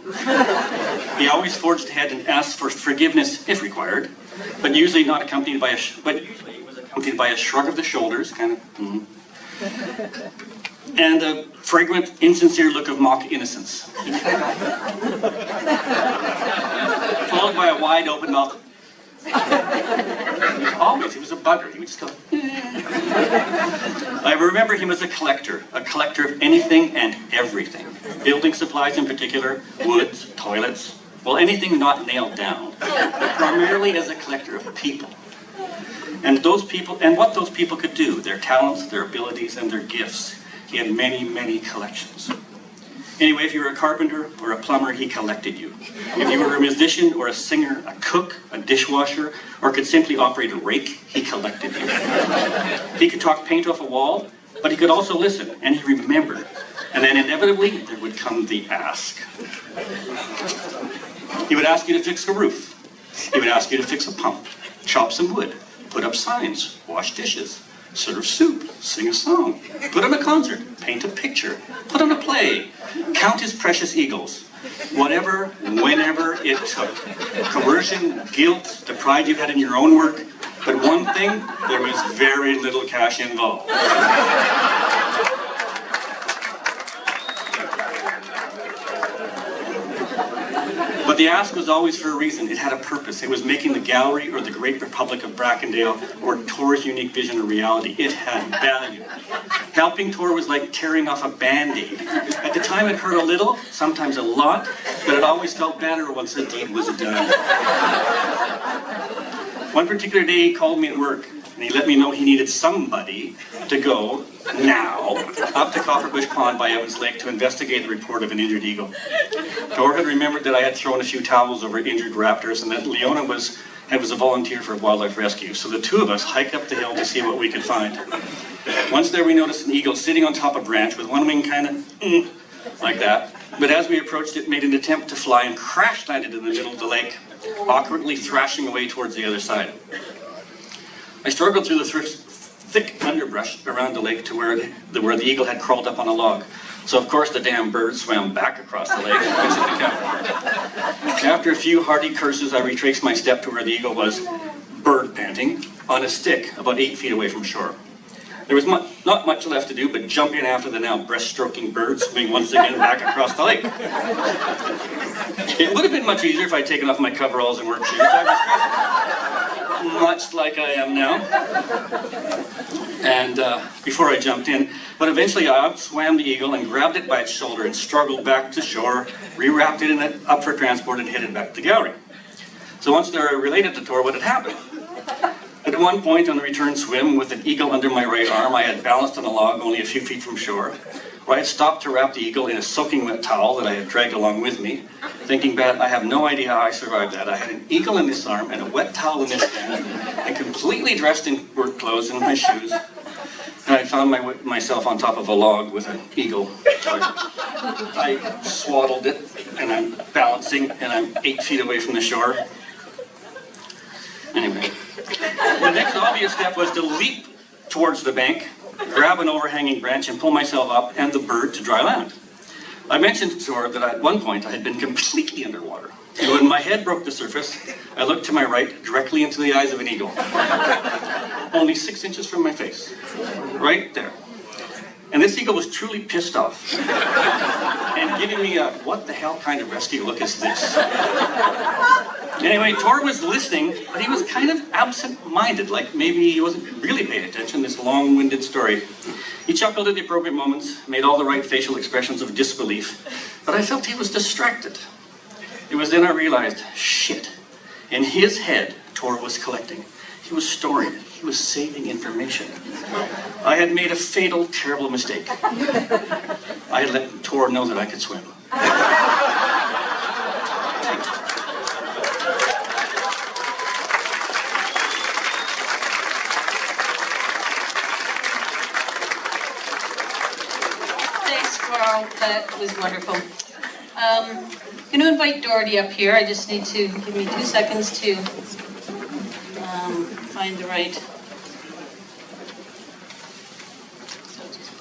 He always forged ahead and asked for forgiveness if required, but usually not accompanied by usually it was accompanied by a shrug of the shoulders, kind of, and a fragrant, insincere look of mock innocence, followed by a wide open mouth. Always, he was a bugger. He would just go. I remember him as a collector of anything and everything. Building supplies in particular, woods, toilets, well, anything not nailed down. But primarily as a collector of people. And those people, and what those people could do, their talents, their abilities, and their gifts. He had many, many collections. Anyway, if you were a carpenter or a plumber, he collected you. If you were a musician or a singer, a cook, a dishwasher, or could simply operate a rake, he collected you. He could talk paint off a wall, but he could also listen, and he remembered. And then inevitably, there would come the ask. He would ask you to fix a roof. He would ask you to fix a pump, chop some wood, put up signs, wash dishes, serve soup, sing a song, put on a concert, paint a picture, put on a play, count his precious eagles. Whatever, whenever it took. Coercion, guilt, the pride you had in your own work. But one thing, there was very little cash involved. But the ask was always for a reason. It had a purpose. It was making the gallery or the Great Republic of Brackendale or Tor's unique vision a reality. It had value. Helping Tor was like tearing off a Band-Aid. At the time it hurt a little, sometimes a lot, but it always felt better once the deed was done. One particular day he called me at work and he let me know he needed somebody to go, now, up to Copperbush Pond by Evans Lake to investigate the report of an injured eagle. Tor had remembered that I had thrown a few towels over injured raptors and that Leona was a volunteer for wildlife rescue. So the two of us hiked up the hill to see what we could find. Once there we noticed an eagle sitting on top of a branch with one wing kind of like that. But as we approached it, made an attempt to fly and crash landed in the middle of the lake, awkwardly thrashing away towards the other side. I struggled through the thick underbrush around the lake to where the eagle had crawled up on a log. So of course the damn bird swam back across the lake and went to the cabin. After a few hearty curses, I retraced my step to where the eagle was, bird panting, on a stick about 8 feet away from shore. There was not much left to do but jump in after the now breast-stroking bird, swimming once again back across the lake. It would have been much easier if I'd taken off my coveralls and work shoes. I was much like I am now. And before I jumped in, but eventually I outswam the eagle and grabbed it by its shoulder and struggled back to shore, rewrapped it in it up for transport and headed back to the gallery. So once I related to Tor what had happened. At one point on the return swim, with an eagle under my right arm, I had balanced on a log only a few feet from shore, where I had stopped to wrap the eagle in a soaking wet towel that I had dragged along with me. Thinking back, I have no idea how I survived that. I had an eagle in this arm and a wet towel in this hand, and completely dressed in work clothes and my shoes. And I found myself on top of a log with an eagle. I swaddled it, and I'm balancing, and I'm 8 feet away from the shore. Anyway, the next obvious step was to leap towards the bank, grab an overhanging branch, and pull myself up and the bird to dry land. I mentioned to her that at one point I had been completely underwater. And when my head broke the surface, I looked to my right, directly into the eyes of an eagle. Only 6 inches from my face. Right there. And this eagle was truly pissed off. And giving me a, what the hell kind of rescue look is this? Anyway, Tor was listening, but he was kind of absent-minded, like maybe he wasn't really paying attention to this long-winded story. He chuckled at the appropriate moments, made all the right facial expressions of disbelief, but I felt he was distracted. It was then I realized, shit, in his head, Tor was collecting. He was storing it. He was saving information. I had made a fatal, terrible mistake. I had let Tor know that I could swim. Thanks, Carl. That was wonderful. I'm going to invite Doherty up here. I just need to give me 2 seconds to find the right. So just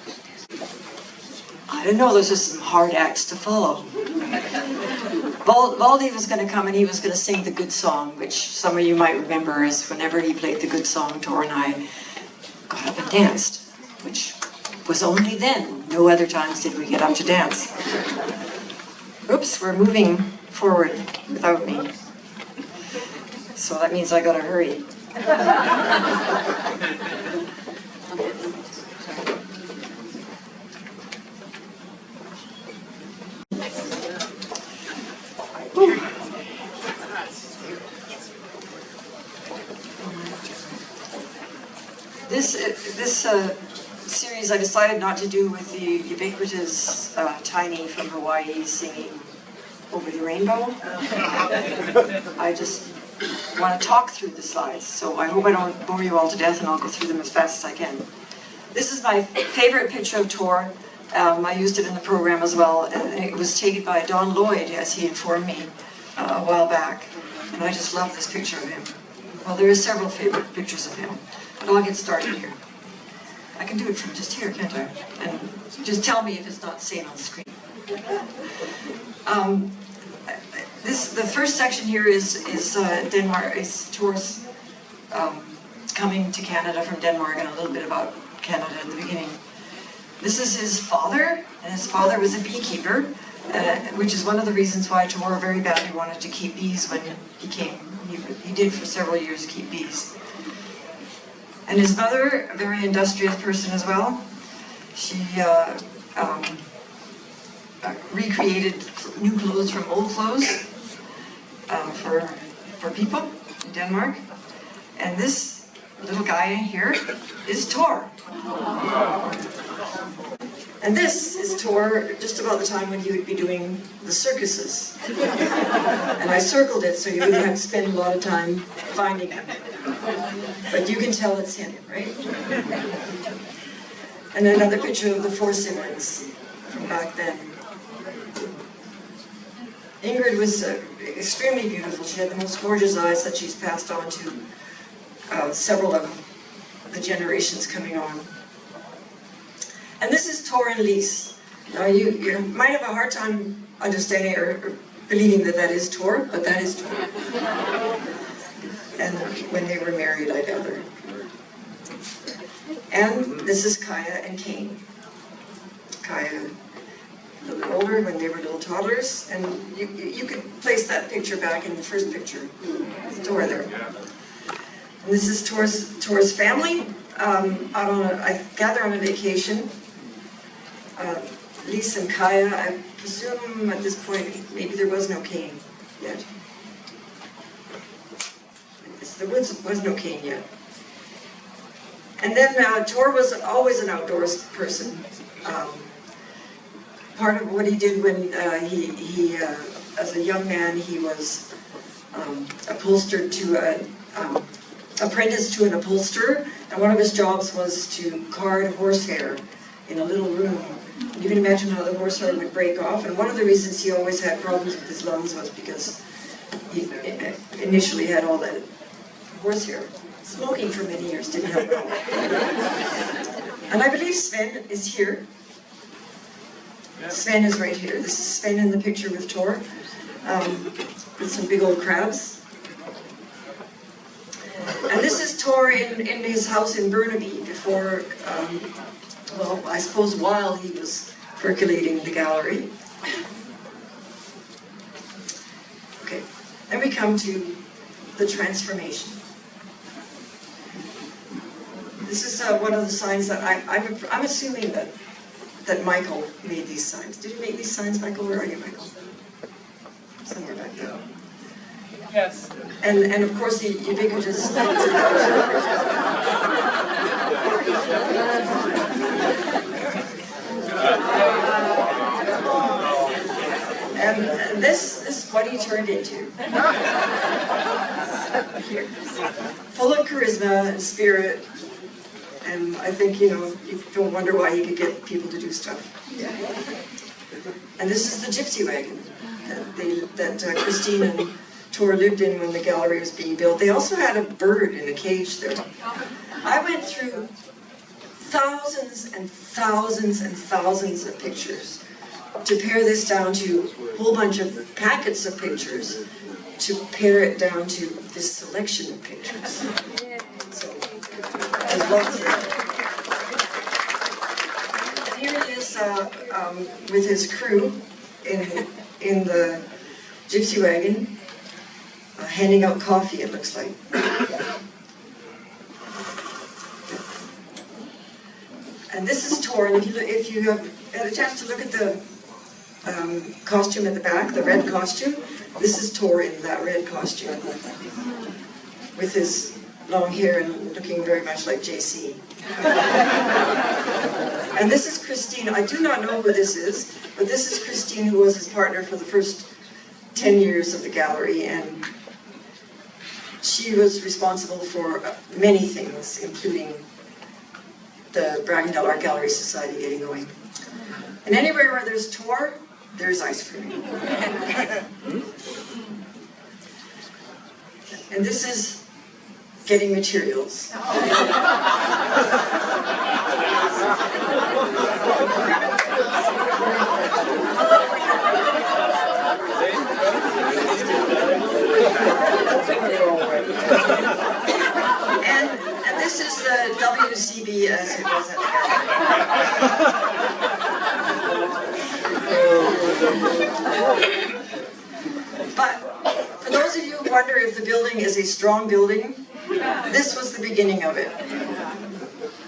I didn't know those were some hard acts to follow. Baldy was going to come and he was going to sing the good song, which some of you might remember is whenever he played the good song, Thor and I got up and danced, which was only then. No other times did we get up to dance. Oops, we're moving forward without me. So that means I gotta hurry. This series I decided not to do with the ubiquitous Tiny from Hawaii singing Over the Rainbow. I just want to talk through the slides, so I hope I don't bore you all to death and I'll go through them as fast as I can. This is my favorite picture of Thor. I used it in the program as well, and it was taken by Don Lloyd, as he informed me a while back, and I just love this picture of him. Well, there are several favorite pictures of him, but I'll get started here. I can do it from just here, can't I? And just tell me if it's not seen on the screen. The first section here is Denmark, is Thor's coming to Canada from Denmark, and a little bit about Canada at the beginning. This is his father, and his father was a beekeeper, which is one of the reasons why Thor very badly wanted to keep bees when he came. He did for several years keep bees. And his mother, a very industrious person as well, she recreated new clothes from old clothes for people in Denmark. And this little guy here is Thor. And this is Thor just about the time when he would be doing the circuses. And I circled it so you wouldn't have to spend a lot of time finding him. But you can tell it's him, right? And another picture of the four siblings from back then. Ingrid was extremely beautiful. She had the most gorgeous eyes that she's passed on to several of the generations coming on. And this is Thor and Lise. Now you might have a hard time understanding or believing that that is Thor, but that is Thor. And when they were married, I gather. And this is Kaya and Cain. Kaya, a little older when they were little toddlers, and you could place that picture back in the first picture. Thor there. And this is Thor's family, out on I gather on a vacation. Lise and Kaya, I presume at this point maybe there was no Cain yet. There was no Cain yet. And then Thor was always an outdoors person. Part of what he did when he as a young man, he was upholstered to apprenticed to an upholsterer, and one of his jobs was to card horsehair in a little room. And you can imagine how the horsehair would break off, and one of the reasons he always had problems with his lungs was because he initially had all that horsehair. Smoking for many years didn't help at all. And I believe Sven is here. Sven is right here. This is Sven in the picture with Thor, with some big old crabs. And this is Thor in his house in Burnaby before, well, I suppose while he was percolating the gallery. Okay, then we come to the transformation. This is one of the signs that I'm assuming that Michael made these signs. Did you make these signs, Michael? Where are you, Michael? Somewhere back there. Yes. And of course the ubiquitous. And this is what he turned into. Full of charisma and spirit. And I think, you don't wonder why he could get people to do stuff. And this is the gypsy wagon that Christine and Thor lived in when the gallery was being built. They also had a bird in a cage there. I went through thousands and thousands and thousands of pictures. To pare this down to a whole bunch of packets of pictures, to pare it down to this selection of pictures. So, there's lots of them. And here he is with his crew in the gypsy wagon, handing out coffee, it looks like. And this is Thor, and if you have had a chance to look at the costume at the back, the red costume, this is Thor in that red costume, with his long hair and looking very much like JC. And this is Christine. I do not know who this is, but this is Christine, who was his partner for the first 10 years of the gallery, and she was responsible for many things, including the Bragandell Art Gallery Society getting going. And anywhere where there's Thor, there's ice cream. And this is getting materials. And this is the WCB as it was at the But for those of you who wonder if the building is a strong building, this was the beginning of it.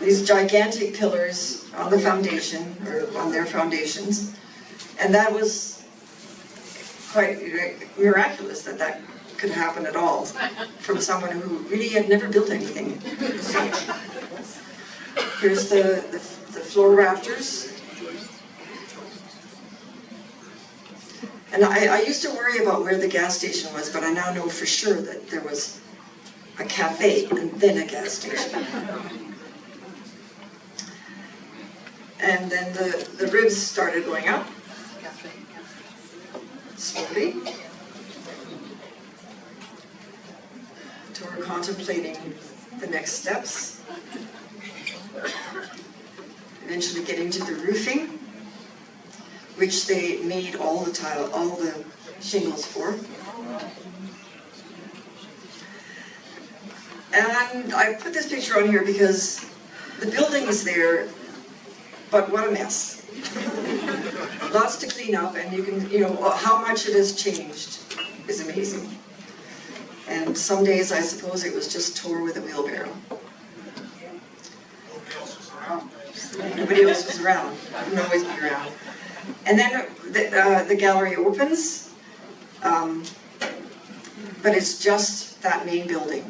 These gigantic pillars on the foundation, or on their foundations, and that was quite miraculous that that could happen at all from someone who really had never built anything. Here's the floor rafters. And I used to worry about where the gas station was, but I now know for sure that there was a cafe and then a gas station. And then the ribs started going up, slowly. We're contemplating the next steps. Eventually getting to the roofing, which they made all the shingles for. And I put this picture on here because the building is there, but what a mess. Lots to clean up, and how much it has changed is amazing. And some days I suppose it was just Thor with a wheelbarrow. Nobody else was around. Wouldn't always be around. And then the gallery opens, but it's just that main building,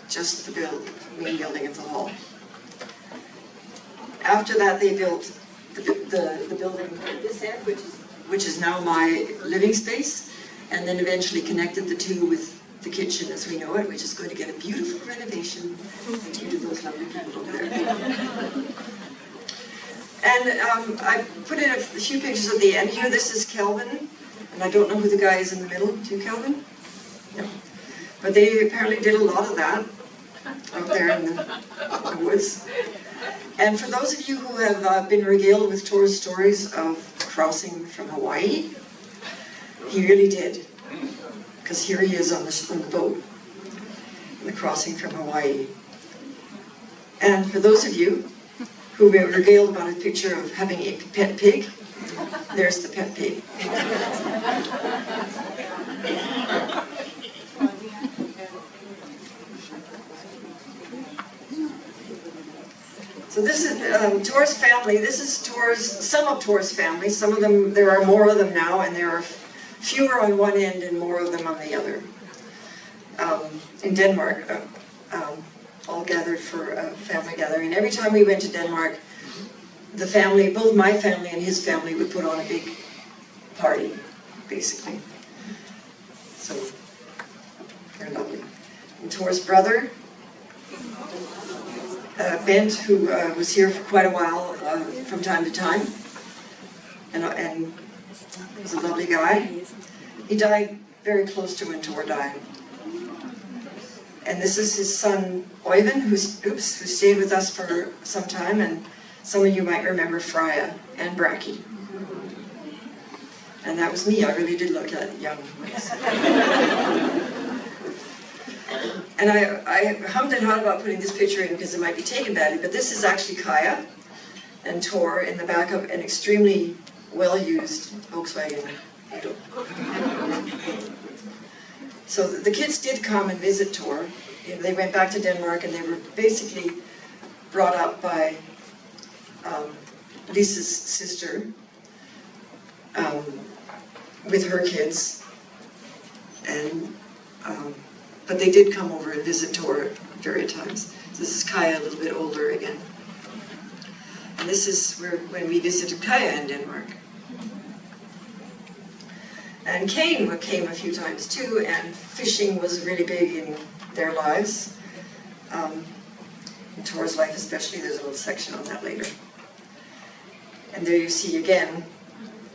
just the main building of the hall. After that, they built the building at this end, which is now my living space, and then eventually connected the two with the kitchen as we know it, which is going to get a beautiful renovation due to those lovely people over there. And I put in a few pictures at the end here. This is Kelvin, and I don't know who the guy is in the middle. Do you, Kelvin? No. But they apparently did a lot of that out there in the woods. And for those of you who have been regaled with Thor's stories of crossing from Hawaii, he really did. Because here he is on the boat, the crossing from Hawaii. And for those of you who were regaled about a picture of having a pet pig, there's the pet pig. So this is Thor's family. This is some of Thor's family. Some of them, there are more of them now, and there are fewer on one end and more of them on the other. In Denmark, all gathered for a family gathering. Every time we went to Denmark, the family, both my family and his family, would put on a big party, basically. So, they're lovely. And Thor's brother, Bent, who was here for quite a while from time to time, and was a lovely guy. He died very close to when Thor died. And this is his son, Oyvind, who stayed with us for some time, and Some of you might remember Freya and Bracky. And that was me, I really did look at young. And I hummed and hawed about putting this picture in because it might be taken badly, but this is actually Kaya and Thor in the back of an extremely well-used Volkswagen Beetle. So the kids did come and visit Thor. You know, they went back to Denmark and they were basically brought up by Lisa's sister with her kids. And but they did come over and visit Thor various times. So this is Kaya, a little bit older again. And this is when we visited Kaya in Denmark. And Kane came a few times too, and fishing was really big in their lives. In Thor's life especially, there's a little section on that later. And there you see again,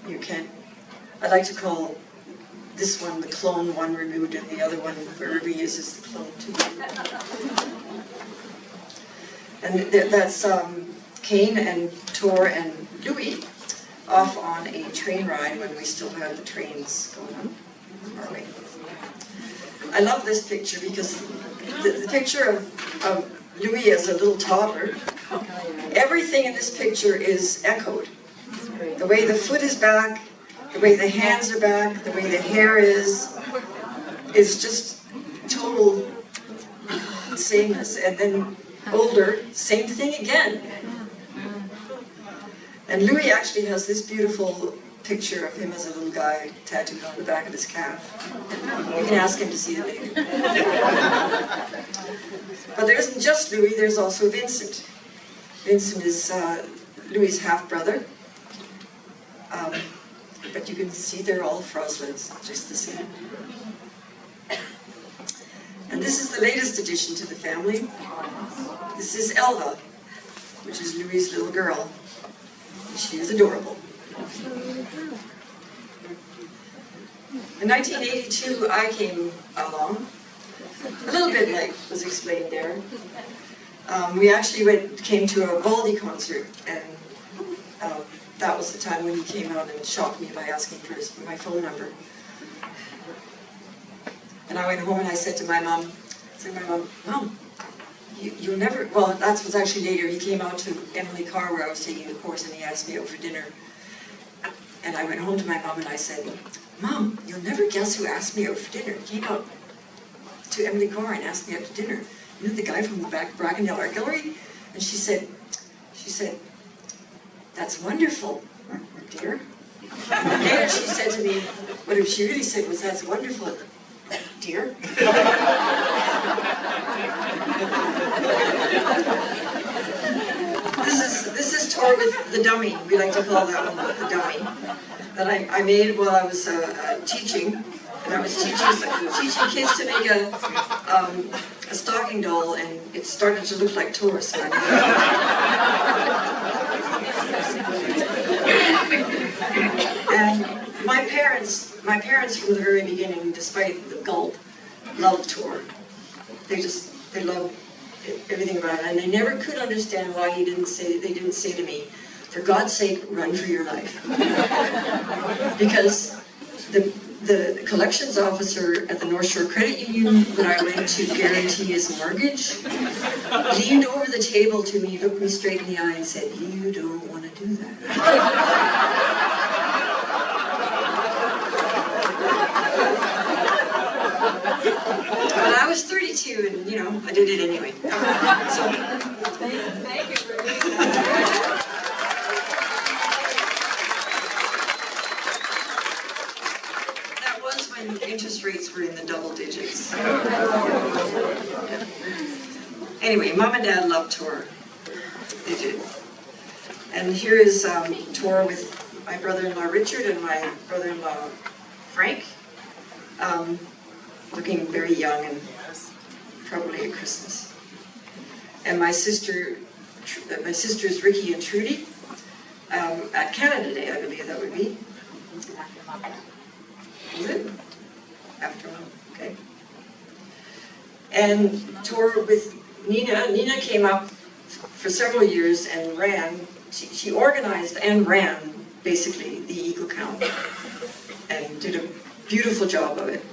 I like to call this one the clone one removed, and the other one where Ruby is the clone two. And that's Kane and Thor and Louis off on a train ride when we still had the trains going on our way. I love this picture because the picture of Louis as a little toddler, everything in this picture is echoed. The way the foot is back, the way the hands are back, the way the hair is just total sameness. And then older, same thing again. And Louis actually has this beautiful picture of him as a little guy tattooed on the back of his calf. You can ask him to see it later. But there isn't just Louis, there's also Vincent. Vincent is Louis' half-brother. But you can see they're all Froslevs, just the same. And this is the latest addition to the family. This is Elva, which is Louis' little girl. She is adorable. In 1982, I came along, a little bit like was explained there. We actually came to a Valdi concert, and that was the time when he came out and shocked me by asking for my phone number. And I went home and I said to my mom, Mom, you never, well, that was actually later. He came out to Emily Carr where I was taking the course, and he asked me out for dinner. And I went home to my mom and I said, Mom, you'll never guess who asked me out for dinner. He came out to Emily Carr and asked me out to dinner. You know the guy from the back Brackendale Art Gallery? And she said, that's wonderful, dear. And later she said to me, what she really said was, that's wonderful, dear. This is Thor with the dummy. We like to call that one the dummy. That I made while I was teaching. And I was teaching kids to make a stocking doll, and it started to look like Thor. So and my parents from the very beginning, despite the gulp, loved Thor. They loved everything about it, and they never could understand why they didn't say to me, for God's sake, run for your life. Because the collections officer at the North Shore Credit Union that I went to guarantee his mortgage leaned over the table to me, looked me straight in the eye and said, you don't want to do that. But I was 32 and, I did it anyway. Thank you, Ruby. When interest rates were in the double digits. Anyway, Mom and Dad loved Thor. They did. And here is Thor with my brother-in-law Richard and my brother-in-law Frank, looking very young and probably at Christmas. And my sisters Ricky and Trudy at Canada Day, I believe that would be. Is it? After one, okay. And Thor with Nina. Nina came up for several years and ran she organized and ran basically the eagle count and did a beautiful job of it.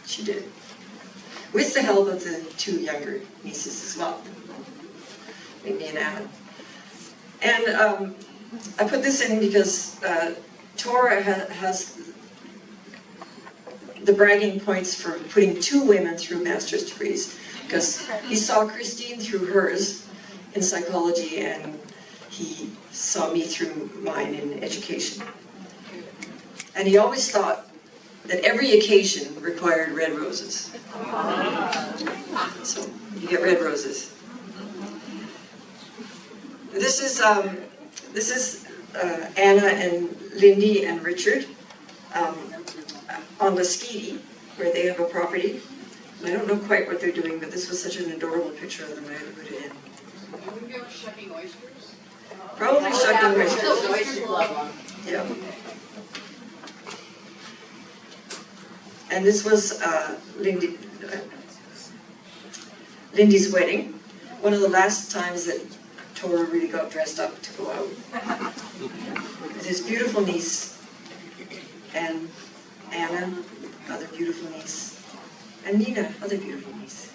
She did. With the help of the 2 younger nieces as well, Mindy and Anna. And I put this in because Thor has the bragging points for putting 2 women through master's degrees, because he saw Christine through hers in psychology and he saw me through mine in education. And he always thought that every occasion required red roses. So you get red roses. This is Anna and Lindy and Richard on Laskeety, where they have a property. I don't know quite what they're doing, but this was such an adorable picture of them, I had to put it in. Shucking oysters? Probably shucking oysters. Yeah. And this was Lindy's wedding. One of the last times that Thor really got dressed up to go out. With his beautiful niece, and Anna, other beautiful niece, and Nina, other beautiful niece.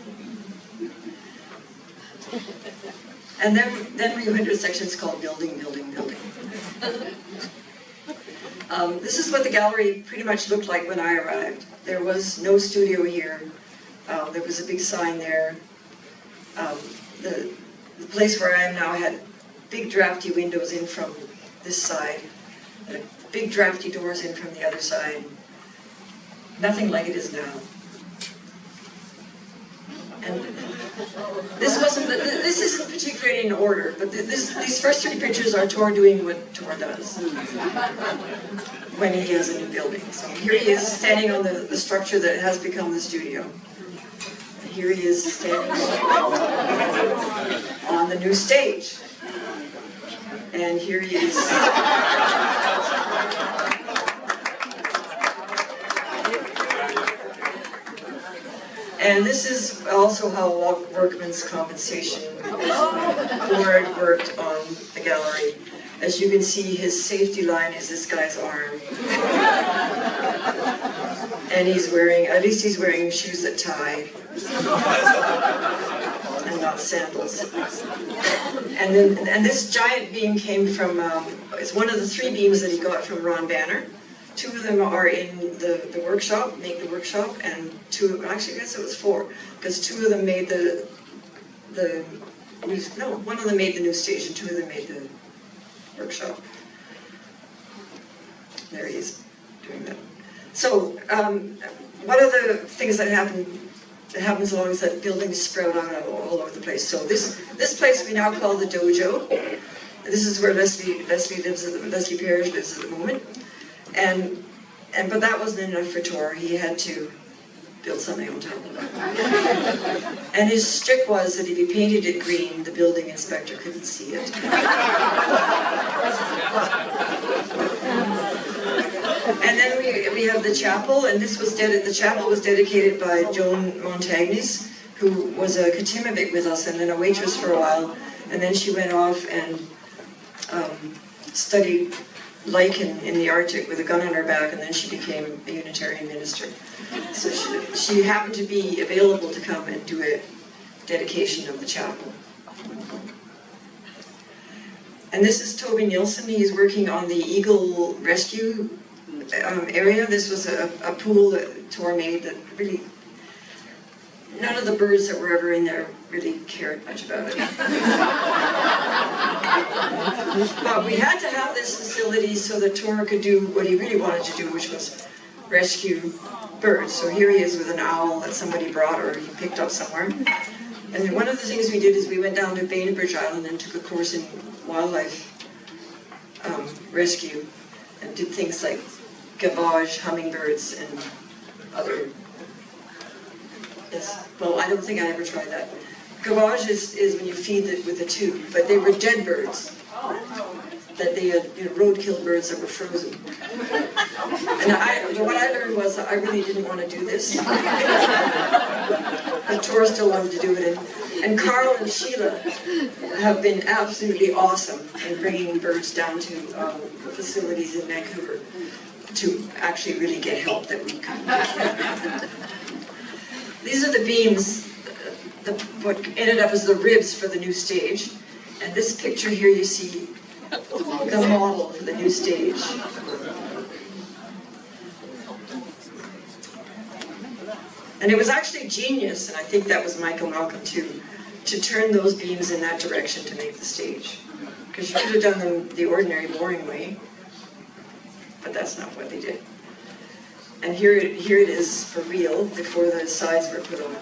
And then we went to sections called building, building, building. This is what the gallery pretty much looked like when I arrived. There was no studio here. There was a big sign there. The place where I am now had big drafty windows in from this side, and big drafty doors in from the other side. Nothing like it is now. And this isn't particularly in order, but these first 3 pictures are Thor doing what Thor does when he has a new building. So here he is standing on the structure that has become the studio. And here he is standing on the new stage. And here he is. And this is also how Workmen's Compensation Board worked on the gallery. As you can see, his safety line is this guy's arm. And he's wearing, at least he's wearing shoes that tie. And not sandals. And this giant beam came from, it's one of the 3 beams that he got from Ron Banner. 2 of them are in the workshop, Make the Workshop, and 2, actually I guess it was 4, because 2 of them made one of them made the new stage and 2 of them made the workshop. There he is, doing that. So, one of the things that happens along is that buildings sprout out all over the place. So this place we now call the dojo. This is where Leslie Parrish lives at the moment. But that wasn't enough for Thor. He had to build something on top of it. And his trick was that if he painted it green, the building inspector couldn't see it. And then we have the chapel, and the chapel was dedicated by Joan Montagnes, who was a Katimavik with us and then a waitress for a while, and then she went off and studied lichen in the Arctic with a gun on her back, and then she became a Unitarian minister. So she happened to be available to come and do a dedication of the chapel. And this is Toby Nielsen. He's working on the eagle rescue area. This was a pool that Thor made that really, none of the birds that were ever in there really cared much about it. But we had to have this facility so that Thor could do what he really wanted to do, which was rescue birds. So here he is with an owl that somebody brought or he picked up somewhere. And one of the things we did is we went down to Bainbridge Island and took a course in wildlife rescue and did things like gavage, hummingbirds, and other. Yes. Well, I don't think I ever tried that. Gavage is when you feed it with a tube, but they were dead birds. That they had, roadkill birds that were frozen. And what I learned was that I really didn't want to do this. But Thor still wanted to do it. And Carl and Sheila have been absolutely awesome and bringing birds down to facilities in Vancouver to actually really get help that we couldn't get. These are the beams, what ended up as the ribs for the new stage. And this picture here you see the model for the new stage. And it was actually genius, and I think that was Michael Malcolm too, to turn those beams in that direction to make the stage. Because you could have done them the ordinary, boring way, but that's not what they did. And here it is for real, before the sides were put on.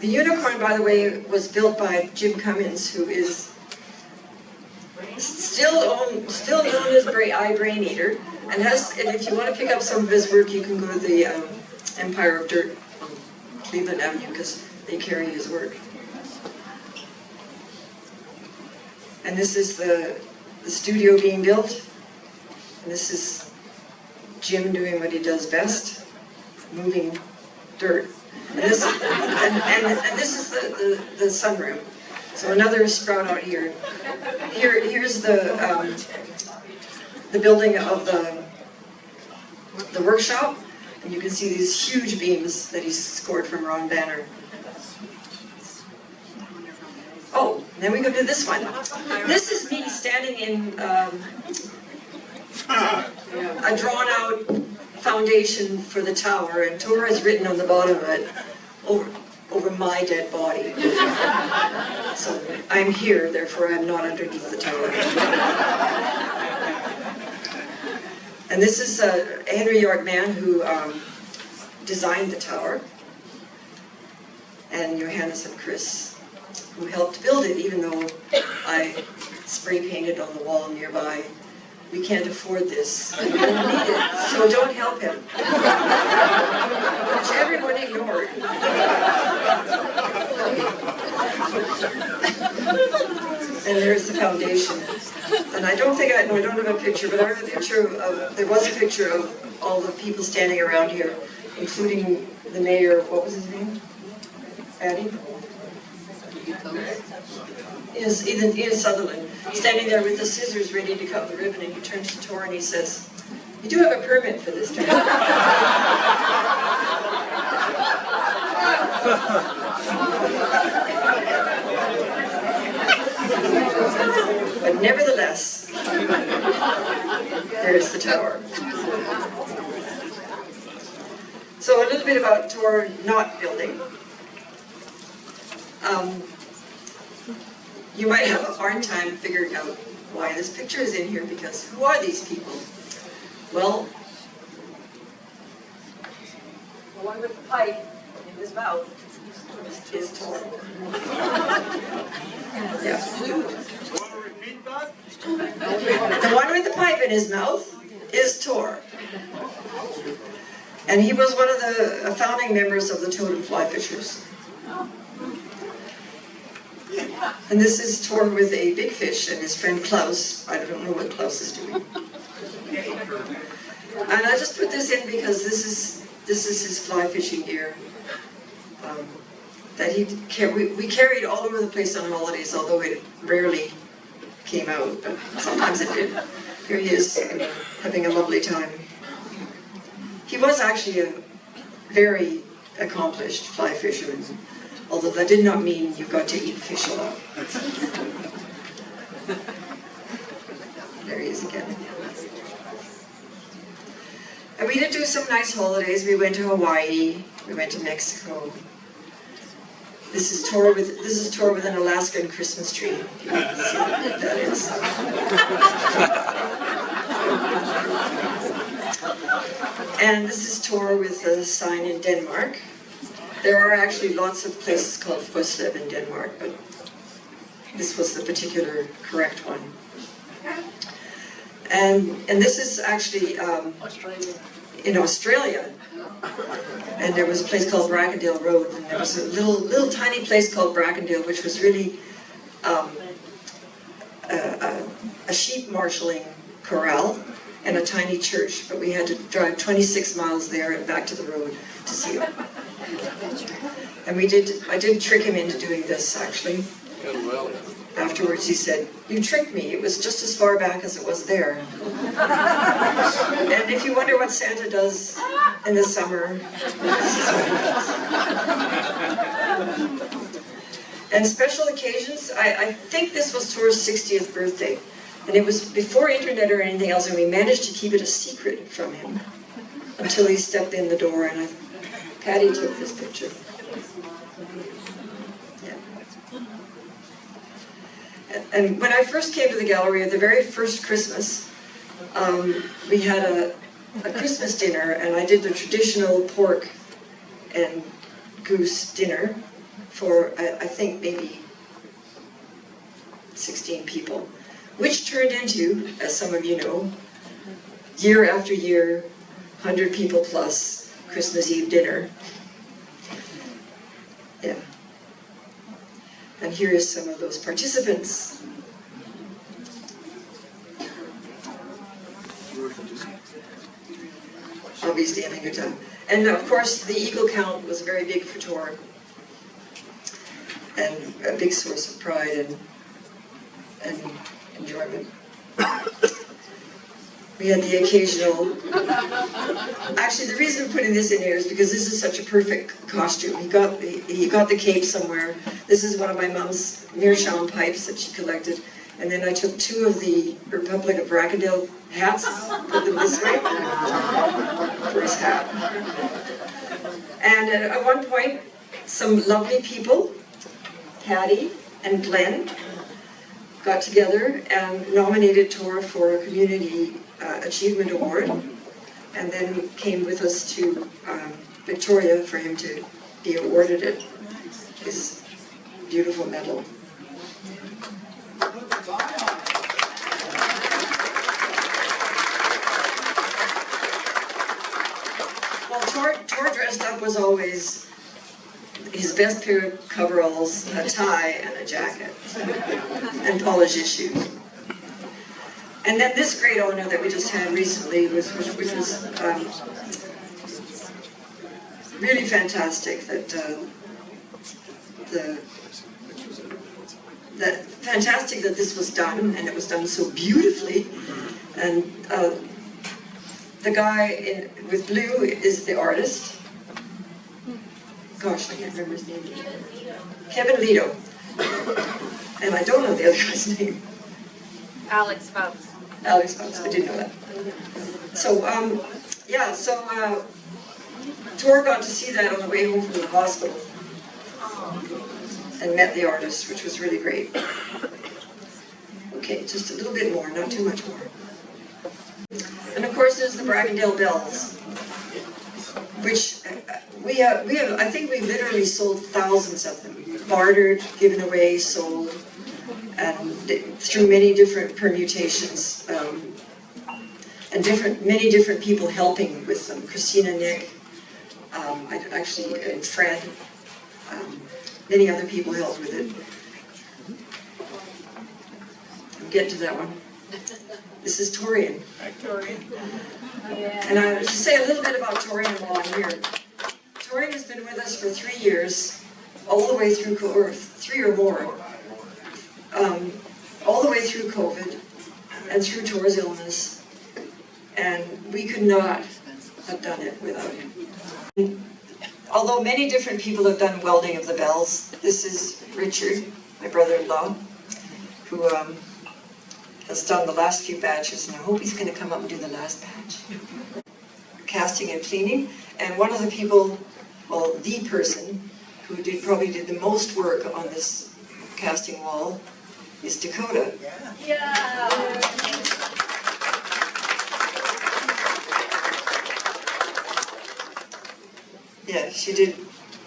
The unicorn, by the way, was built by Jim Cummins, who is still known as Brain Eater, and if you want to pick up some of his work, you can go to the Empire of Dirt on Cleveland Avenue, because they carry his work. And this is the studio being built. And this is Jim doing what he does best, moving dirt. And this is the sunroom. So another sprout out here. Here's the building of the workshop, and you can see these huge beams that he's scored from Ron Banner. Oh, then we go to this one. This is me standing in a drawn-out foundation for the tower, and Thor has written on the bottom of it, over my dead body. So I'm here, therefore I'm not underneath the tower. And this is a Henry York man who designed the tower, and Johannes and Chris, who helped build it, even though I spray painted on the wall nearby. We can't afford this. We don't need it, so don't help him. Which everyone ignored. And there's the foundation. And I don't have a picture, but I have a picture there was a picture of all the people standing around here, including the mayor, what was his name? Addie? Ian Sutherland, standing there with the scissors ready to cut the ribbon, and he turns to Thor and he says, "You do have a permit for this, don't you?" But nevertheless, there's the tower. So a little bit about Thor not building. You might have a hard time figuring out why this picture is in here, because who are these people? Well, the one with the pipe in his mouth is Thor. Yeah. Want to repeat that? The one with the pipe in his mouth is Thor. And he was one of the founding members of the totem fly fishers. And this is Thor with a big fish and his friend Klaus. I don't know what Klaus is doing. And I just put this in because this is his fly fishing gear that we carried all over the place on holidays, although it rarely came out, but sometimes it did. Here he is, having a lovely time. He was actually a very accomplished fly fisherman, although that did not mean you got to eat fish a lot. There he is again. And we did do some nice holidays. We went to Hawaii, we went to Mexico. This is Thor with an Alaskan Christmas tree. If you can see what that is. And this is Thor with a sign in Denmark. There are actually lots of places called Froslev in Denmark, but this was the particular correct one. And this is actually in Australia. And there was a place called Brackendale Road, and there was a little tiny place called Brackendale, which was really a sheep marshalling corral and a tiny church, but we had to drive 26 miles there and back to the road to see it. And I did trick him into doing this, actually. Afterwards, he said, "You tricked me. It was just as far back as it was there." And if you wonder what Santa does in the summer, this is what he does. And special occasions, I think this was Thor's 60th birthday. And it was before internet or anything else, and we managed to keep it a secret from him until he stepped in the door, and Patty took this picture. Yeah. And when I first came to the gallery, at the very first Christmas, we had a Christmas dinner, and I did the traditional pork and goose dinner for, I think, maybe 16 people, which turned into, as some of you know, year after year, 100 people plus Christmas Eve dinner. Yeah. And here is some of those participants. Obviously having a good time. And of course, the eagle count was very big for Thor, and a big source of pride and enjoyment. We had the occasional... Actually, the reason I'm putting this in here is because this is such a perfect costume. He got the cape somewhere. This is one of my mom's meerschaum pipes that she collected. And then I took 2 of the Republic of Brackendale hats, put them this way for his hat. And at one point, some lovely people, Patty and Glenn, got together and nominated Thor for a Community Achievement Award, and then came with us to Victoria for him to be awarded it, his beautiful medal. Well, Thor dressed up was always his best pair of coveralls, a tie, and a jacket, and polished his shoes. And then this great honor that we just had recently, which was really fantastic. Fantastic that this was done, and it was done so beautifully. And the guy with blue is the artist. Gosh, I can't remember his name. Kevin Lido. And I don't know the other guy's name. Alex Phelps. Alex Phelps, I didn't know that. So, yeah, so Thor got to see that on the way home from the hospital and met the artist, which was really great. Okay, just a little bit more, not too much more. And of course, there's the Brackendale bells, which we have, I think we've literally sold thousands of them, bartered, given away, sold, and through many different permutations, and many different people helping with them. Christina, Nick, and Fred, many other people helped with it. I'm getting to that one. This is Torian. And I will say a little bit about Torian while I'm here. Torian has been with us for 3 years, all the way through, or 3 or more, all the way through COVID and through Thor's illness. And we could not have done it without him. Although many different people have done welding of the bells, this is Richard, my brother-in-law, who has done the last few batches, and I hope he's going to come up and do the last batch. Casting and cleaning, and one of the people, well, the person who probably did the most work on this casting wall is Dakota. Yeah. Yeah, she did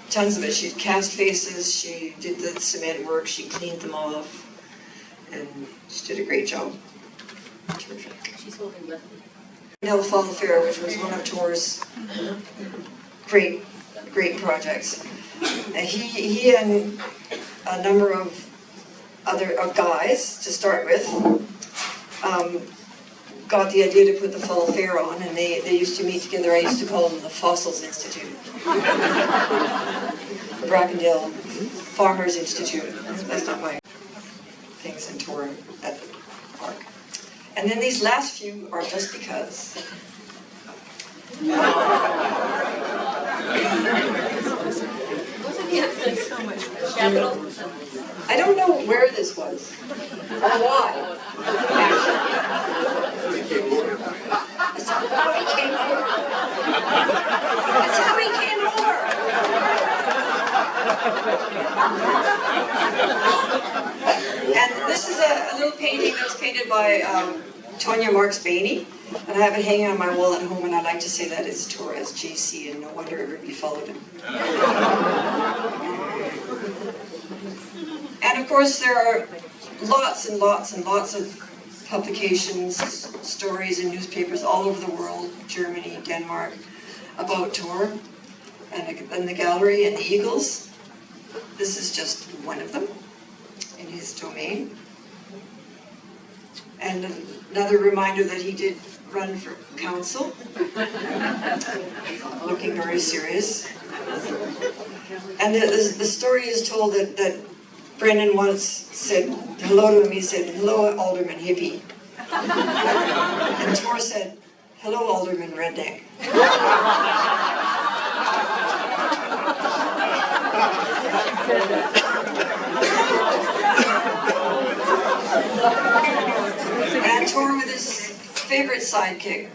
tons of it. She cast faces, she did the cement work, she cleaned them off, and she did a great job. Terrific. She's holding with me. Nell Fall Fair, which was one of Thor's great projects. And he and a number of other guys, to start with, got the idea to put the Fall Fair on, and they used to meet together. I used to call them the Fossils Institute. Brackendale Farmers Institute. That's not my... tour at the park. And then these last few are just because. I don't know where this was, or why, actually. That's how he came over. That's how he came over. And this is a little painting that's painted by Tonya Marks Bainey, and I have it hanging on my wall at home, and I like to say that it's Tor SJC, and no wonder everybody followed him. And of course, there are lots and lots and lots of publications, stories in newspapers all over the world, Germany, Denmark, about Tor and the gallery and the Eagles. This is just one of them in his domain. And another reminder that he did run for council, looking very serious. And the story is told that Brennan once said hello to him. He said, "Hello, Alderman Hippie." And Tor said, "Hello, Alderman Redneck." And Tor with his favorite sidekick.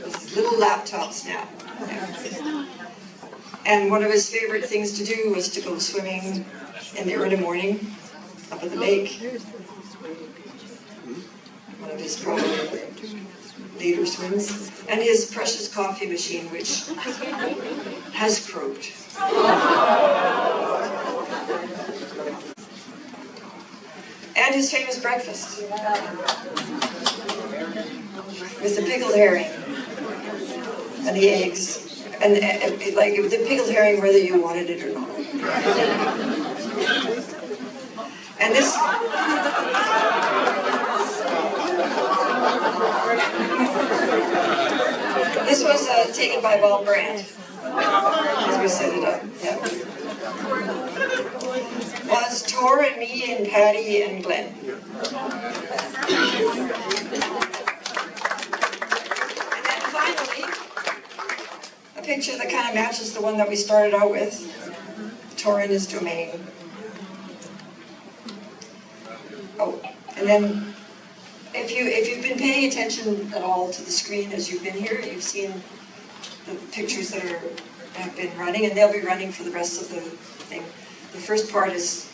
His little laptops now. And one of his favorite things to do was to go swimming in the early morning up at the lake. One of his probably later swims. And his precious coffee machine, which has croaked. And his famous breakfast with the pickled herring and the eggs. And like the pickled herring, whether you wanted it or not. And this was taken by Bob Brandt as we set it up. Yeah. Was Tor and me and Patty and Glenn. And then finally, a picture that kind of matches the one that we started out with, Tor in his domain. Oh, and then if you've been paying attention at all to the screen as you've been here, you've seen the pictures that have been running, and they'll be running for the rest of the thing. The first part is,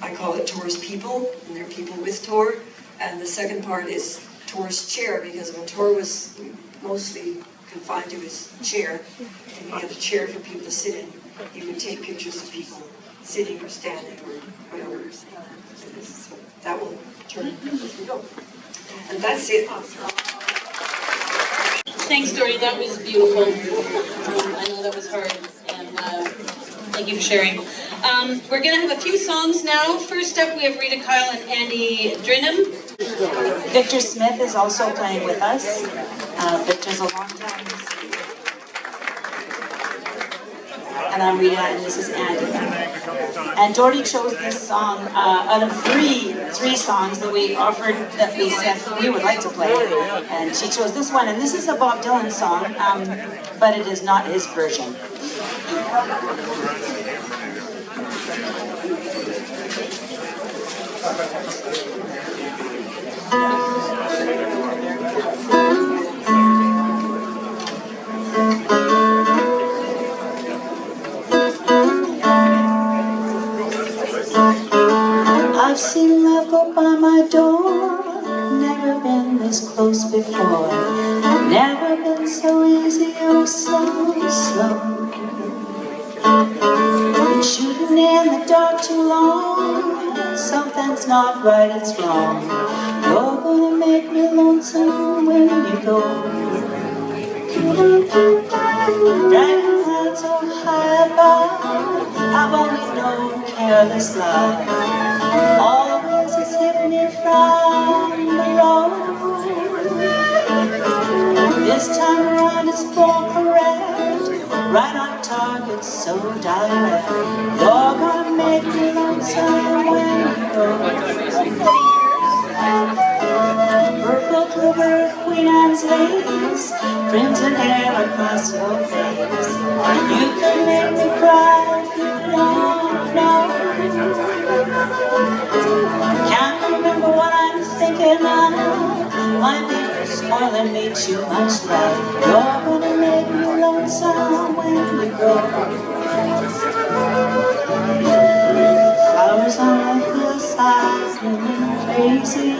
I call it Tor's people, and they're people with Tor. And the second part is Tor's chair, because when Tor was mostly confined to his chair, and he had a chair for people to sit in, he would take pictures of people sitting or standing or whatever. So that will turn as we go. And that's it. Thanks, Dory. That was beautiful. I know that was hard, and thank you for sharing. We're going to have a few songs now. First up, we have Rita Kyle and Andy Drinham. Victor Smith is also playing with us. Victor's a long time. And I'm Rita, and this is Andy. And Dory chose this song out of three songs that we offered, that we said we would like to play. And she chose this one, and this is a Bob Dylan song, but it is not his version. I've seen love go by my door, never been this close before, never been so easy or so slow. Been shooting in the dark too long, something's not right, it's wrong. You're gonna make me lonesome when you go. Dragging head so high above, I've only known careless love. Always is hit me from below. This time around it's for correct, right on target, so direct. You're make me lonesome when you go. Purple clover, Queen Anne's lace, crimson hair across your face. You can make me cry if you don't know. Can't remember what I'm thinking of. My baby's spoiling me too much love. You're gonna make me lonesome when you go. Flowers on the hillside feeling crazy.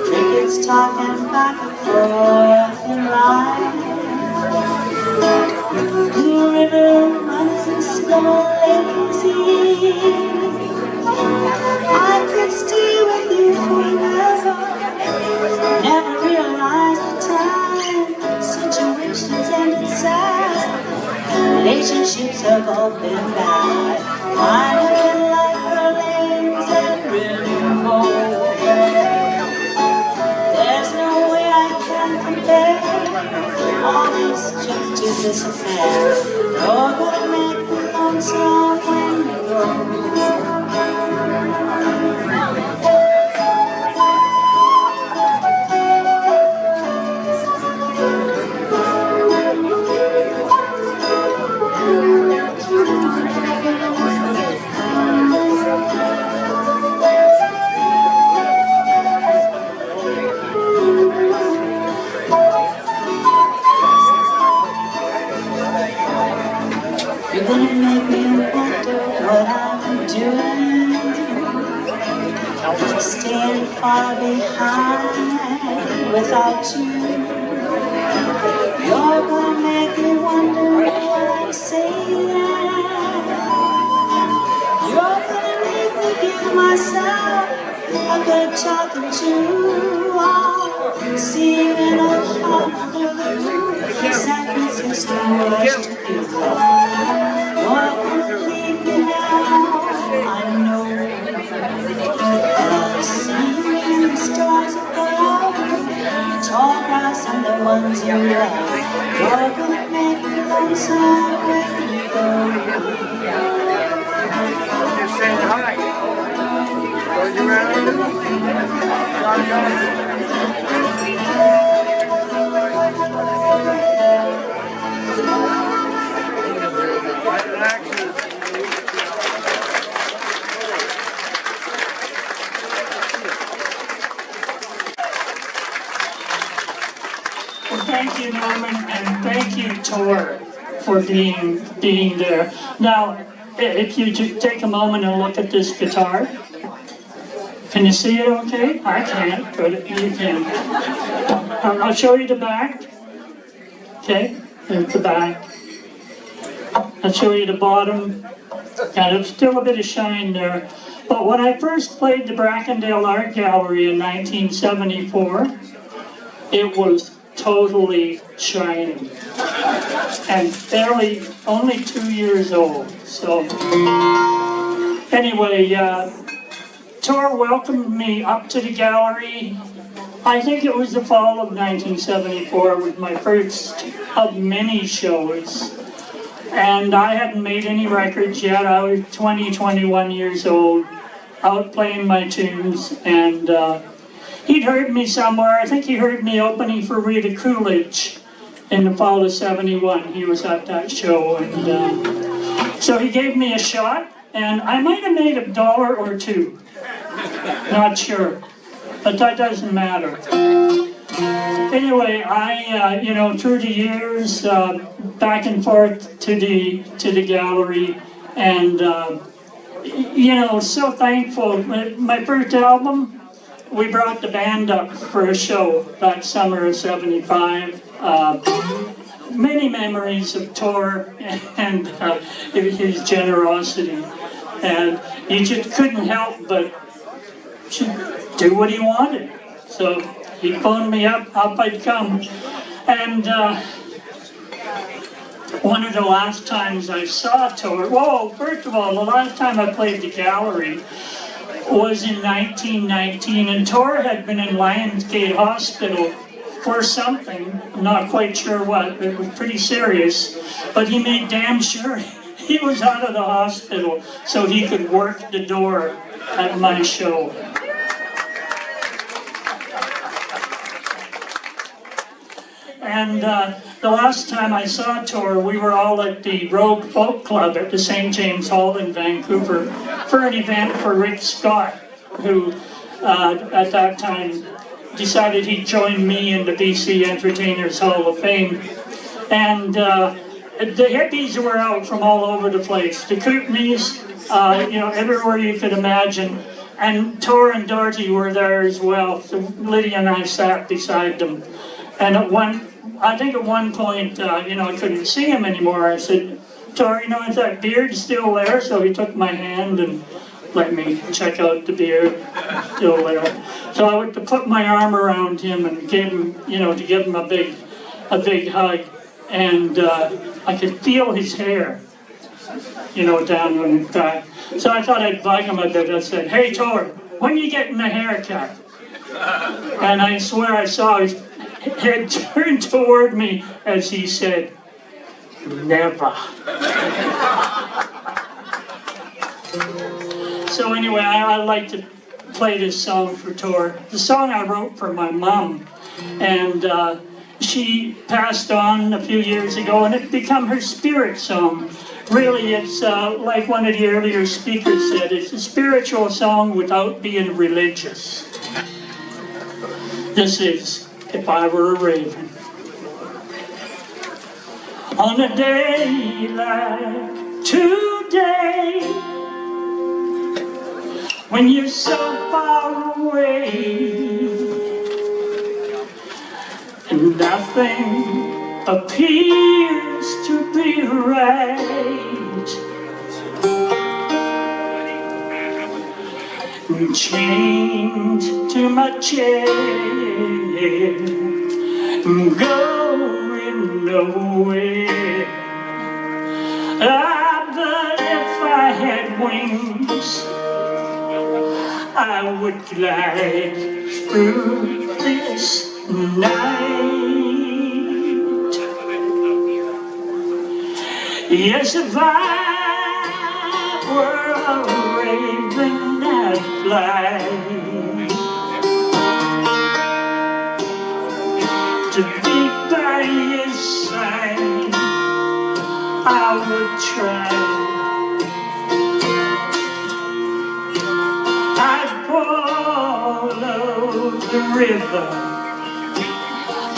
Crickets talking back and forth in line. Blue river running slow and lazy. I could stay with you forever. Never realized the time. Situations ended sad. Relationships have all been bad. Mine have been like the lanes and river. There's no way I can compare all these trips to this affair. You're gonna make me lonesome when you go. You're gonna make me wonder what I'm doing, staying far behind without you. You're gonna make me wonder what I'm saying. You're gonna make me give myself a good talking to. I'll see you in a Honolulu, San Francisco, rush to you. You're gonna leave me now, I know. And I'll see you in the stars above, the tall grass and the ones you love. You're gonna make me lonesome when you go. You're saying hi. Going around. Well, thank you, Norman, and thank you, Thor, for being there. Now, if you take a moment and look at this guitar, can you see it okay? I can't, but you can. I'll show you the back. Okay, there's the back. I'll show you the bottom. And there's still a bit of shine there. But when I first played the Brackendale Art Gallery in 1974, it was totally shiny and only 2 years old. So anyway, Thor welcomed me up to the gallery. I think it was the fall of 1974 was my first of many shows. And I hadn't made any records yet. I was 21 years old, out playing my tunes, and he'd heard me somewhere. I think he heard me opening for Rita Coolidge in the fall of '71. He was at that show, and so he gave me a shot, and I might have made $1 or $2. Not sure, but that doesn't matter. Anyway, I, through the years, back and forth to the gallery, and so thankful. My first album, we brought the band up for a show that summer of '75. Many memories of Thor and his generosity, and you just couldn't help but do what he wanted. So he phoned me up I'd come. And one of the last times I saw Thor, first of all, the last time I played the gallery was in 1919, and Thor had been in Lionsgate Hospital for something, I'm not quite sure what, it was pretty serious, but he made damn sure he was out of the hospital so he could work the door at my show. And the last time I saw Thor, we were all at the Rogue Folk Club at the St. James Hall in Vancouver for an event for Rick Scott, who at that time decided he'd join me in the BC Entertainers Hall of Fame. And the hippies were out from all over the place, the Kootenays, everywhere you could imagine. And Thor and Dorothy were there as well, so Lydia and I sat beside them. And at one point, I couldn't see him anymore. I said, Thor, is that beard still there? So he took my hand and let me check out the beard, still there. So I went to put my arm around him and gave him, to give him a big hug. And I could feel his hair, down on his back. So I thought I'd bug him a bit. I said, hey, Thor, when are you getting a haircut? And I swear I saw his head turn toward me as he said, never. So anyway, I like to play this song for Thor. The song I wrote for my mom, and she passed on a few years ago, and it became her spirit song. Really, it's like one of the earlier speakers said, it's a spiritual song without being religious. This is If I Were a Raven. On a day like today, when you're so far away, and nothing appears to be right, I'm chained to my chair, I'm going nowhere. But if I had wings, I would glide through this night. Yes, if I were a raven, I'd fly to be by his side. I would try. I'd follow the river,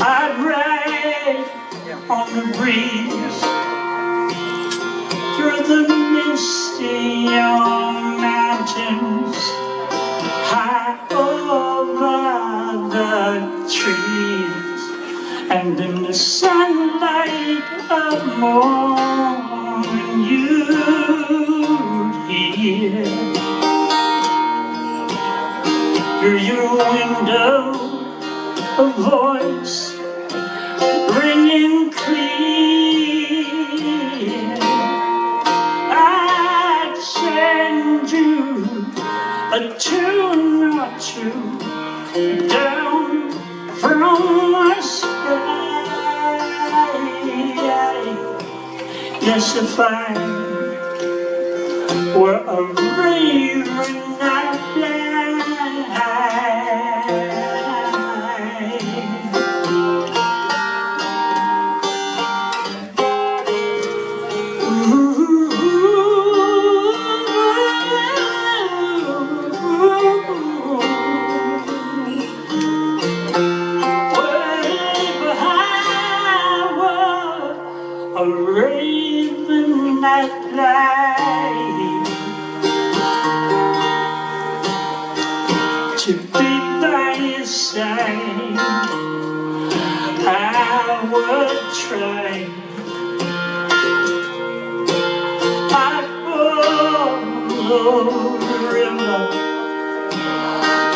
I'd ride on the breeze through the misty young mountains, high over the trees, and in the sunlight of morning you'd hear through your window a voice ringing clear. I'd send you a tune or two down from the sky. Yes, if I were a raven, I'd fly. A raven that flies to be by his side, I would try. I'd follow the river,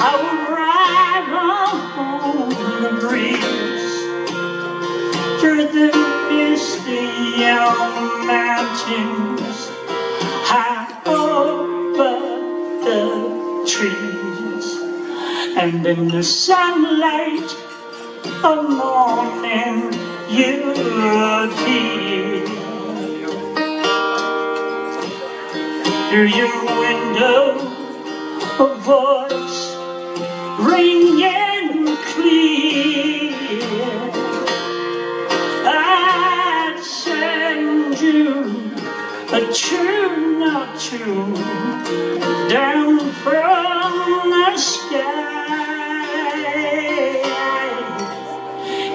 I would ride on the breeze through the misty young mountains, high over the trees, and in the sunlight of morning you'd hear through your window, a voice ringing clear. I'd send you a tune or two down from the sky.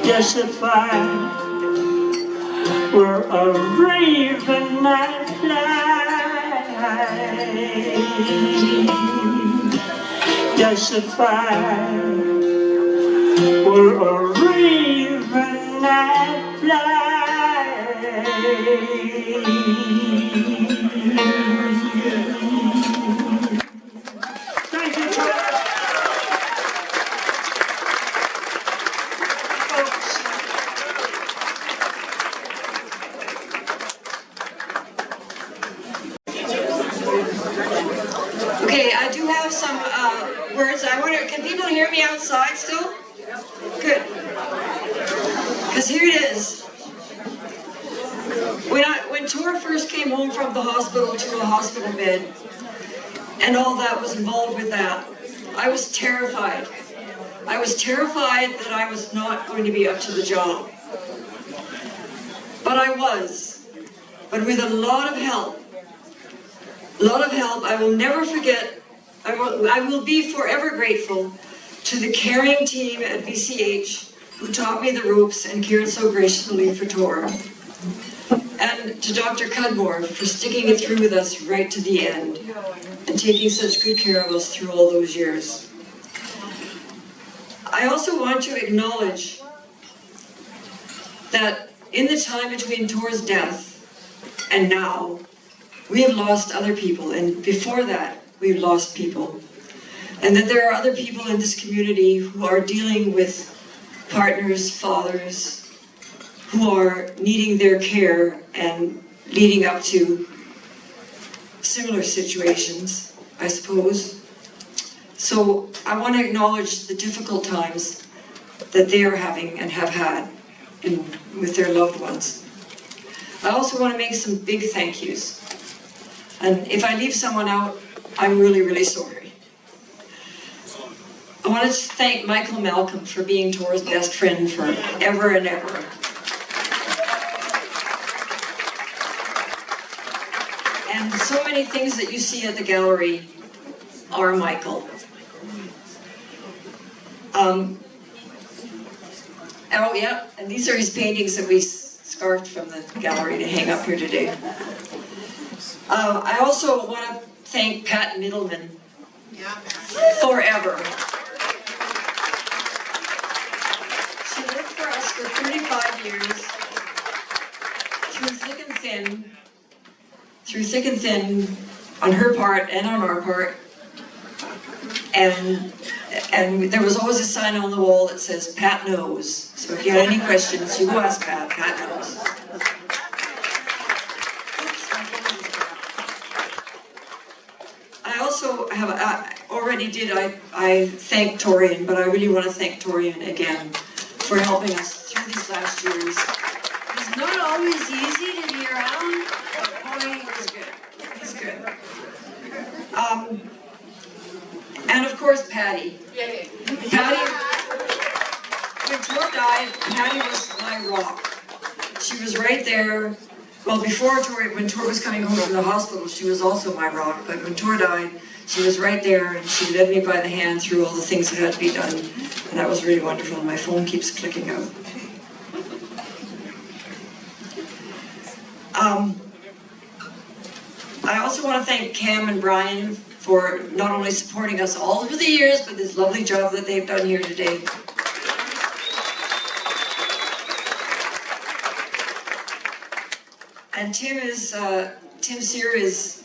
Yes, if I were a raven I'd fly. Yes, if I were a raven I'd fly. Thank you, Charlie. Okay, I do have some words. Can people hear me outside still? Good. Because here it is. When Thor first came home from the hospital to a hospital bed, and all that was involved with that, I was terrified. I was terrified that I was not going to be up to the job. But I was. But with a lot of help. I will never forget, I will be forever grateful to the caring team at VCH who taught me the ropes and cared so graciously for Thor. And to Dr. Cudmore for sticking it through with us right to the end and taking such good care of us through all those years. I also want to acknowledge that in the time between Thor's death and now, we have lost other people, and before that, we've lost people. And that there are other people in this community who are dealing with partners, fathers, who are needing their care and leading up to similar situations, I suppose. So I want to acknowledge the difficult times that they are having and have had with their loved ones. I also want to make some big thank yous. And if I leave someone out, I'm really, really sorry. I want to thank Michael Malcolm for being Thor's best friend forever and ever. And so many things that you see at the gallery are Michael. Oh yeah, and these are his paintings that we scarfed from the gallery to hang up here today. I also want to thank Pat Middleman forever. She worked for us for 35 years, through thick and thin, on her part and on our part. And there was always a sign on the wall that says, Pat knows. So if you had any questions, you go ask Pat, Pat knows. I also have, I thanked Torian, but I really want to thank Torian again for helping us through these last years. It's not always easy to be around. Oh, he was good. He's good. And of course, Patty. Patty, when Thor died, Patty was my rock. She was right there. Well, before Thor, when Thor was coming home from the hospital, she was also my rock. But when Thor died, she was right there, and she led me by the hand through all the things that had to be done. And that was really wonderful. My phone keeps clicking out. I also want to thank Cam and Brian for not only supporting us all over the years, but this lovely job that they've done here today. And Tim Sear is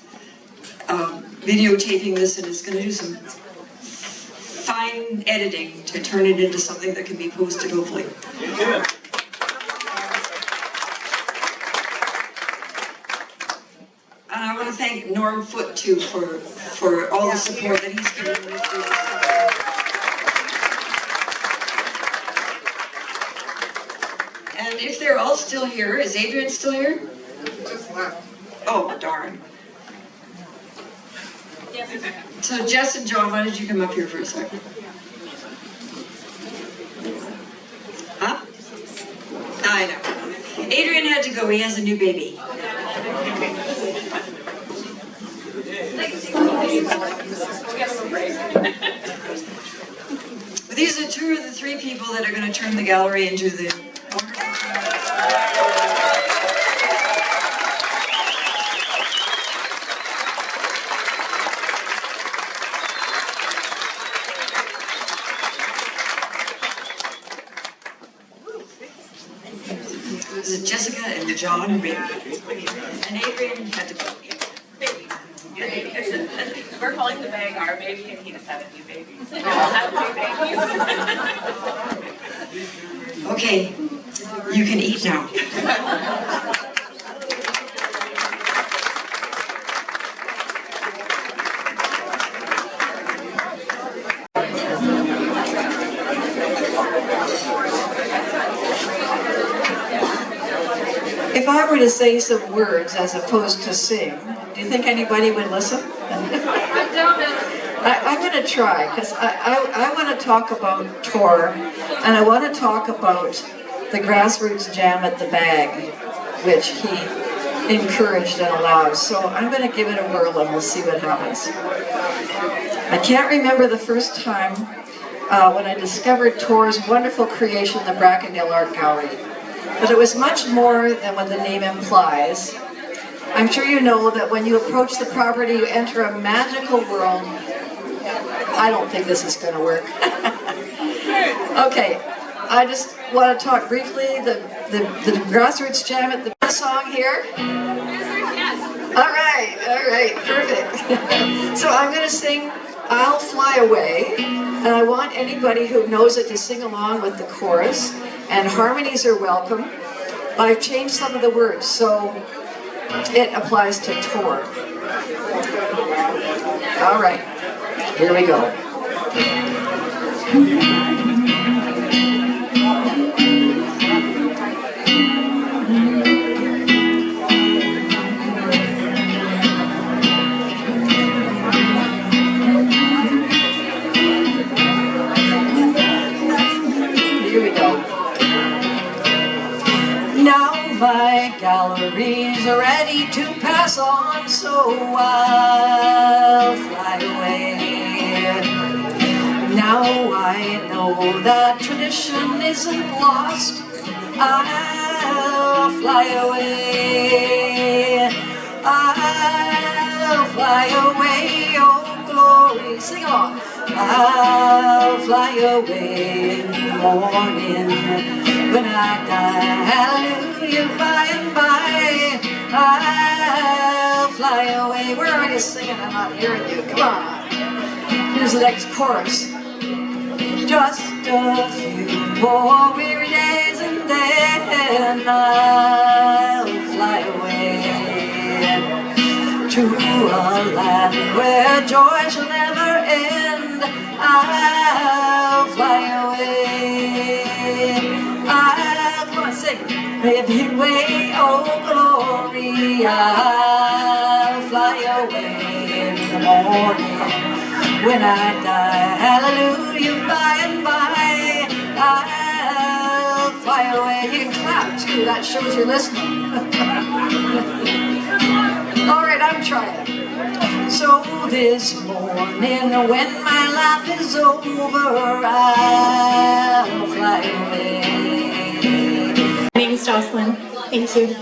videotaping this and is going to do some fine editing to turn it into something that can be posted, hopefully. Yeah. And I want to thank Norm Foote too for all the support that he's given me through this time. And if they're all still here, is Adrian still here? Oh, darn. So Jess and John, why did you come up here for a second? Huh? I know. Adrian had to go, he has a new baby. These are two of the three people that are going to turn the gallery into the wonderful. This is Jessica and John and baby. And Adrian had to go. We're calling the bag our baby, and he just had a new baby. We all have new babies. Okay, you can eat now. If I were to say some words as opposed to sing, do you think anybody would listen? I'm going to try, because I want to talk about Thor, and I want to talk about the grassroots jam at the bag, which he encouraged and allowed. So I'm going to give it a whirl and we'll see what happens. I can't remember the first time when I discovered Thor's wonderful creation, the Brackendale Art Gallery. But it was much more than what the name implies. I'm sure you know that when you approach the property, you enter a magical world. I don't think this is going to work. Okay, I just want to talk briefly, the grassroots jam at the song here. All right, perfect. So I'm going to sing I'll Fly Away, and I want anybody who knows it to sing along with the chorus, and harmonies are welcome. I've changed some of the words, so it applies to Thor. All right, here we go. My gallery's ready to pass on, so I'll fly away. Now I know that tradition isn't lost. I'll fly away. I'll fly away, oh glory. Sing along. I'll fly away in the morning when I die. Hallelujah, by and by, I'll fly away. Where are you singing? I'm not hearing you. Come on. Here's the next chorus. Just a few more weary days and then I'll fly away to a land where joy shall never end. I'll fly away. Come on, sing. Every way, oh glory, I'll fly away in the morning when I die. Hallelujah, by and by, I'll fly away. You can clap too, that shows you're listening. All right, I'm trying. So this morning when my life is over, I'll fly away. My name's Jocelyn. Thank you.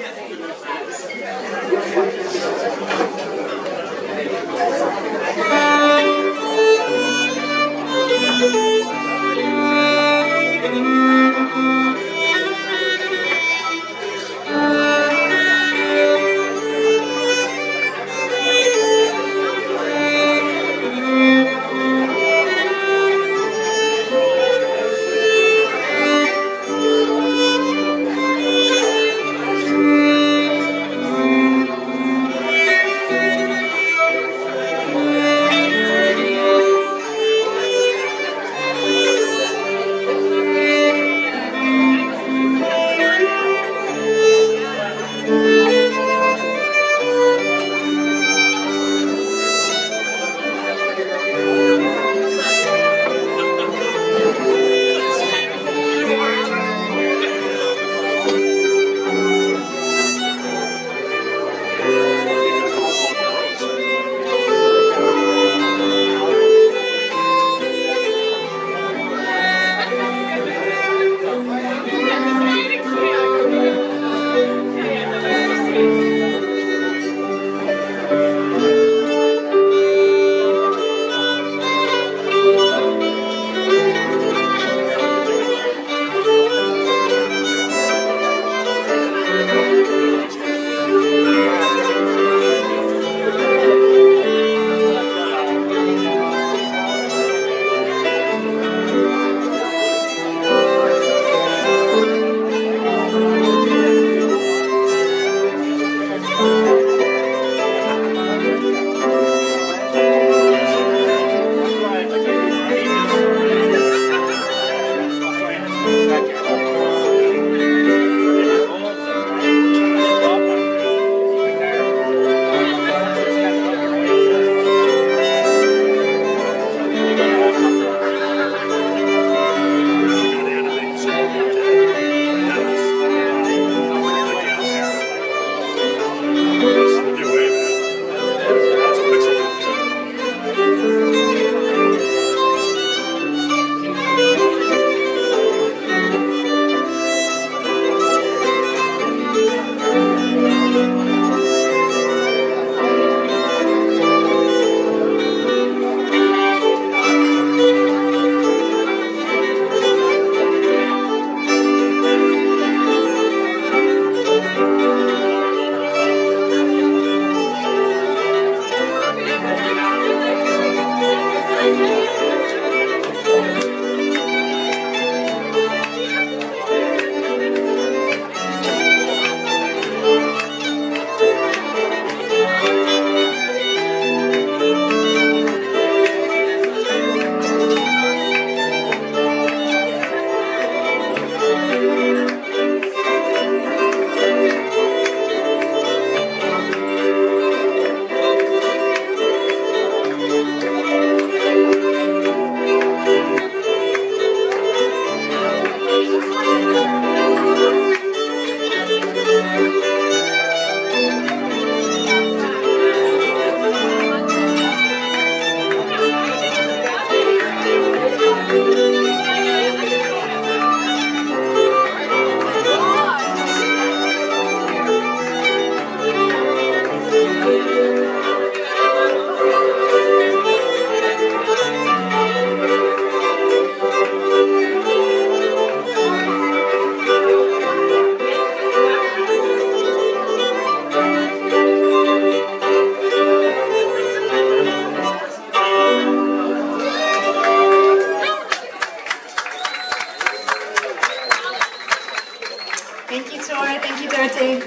Thank you, Tor. Thank you, Dorothy.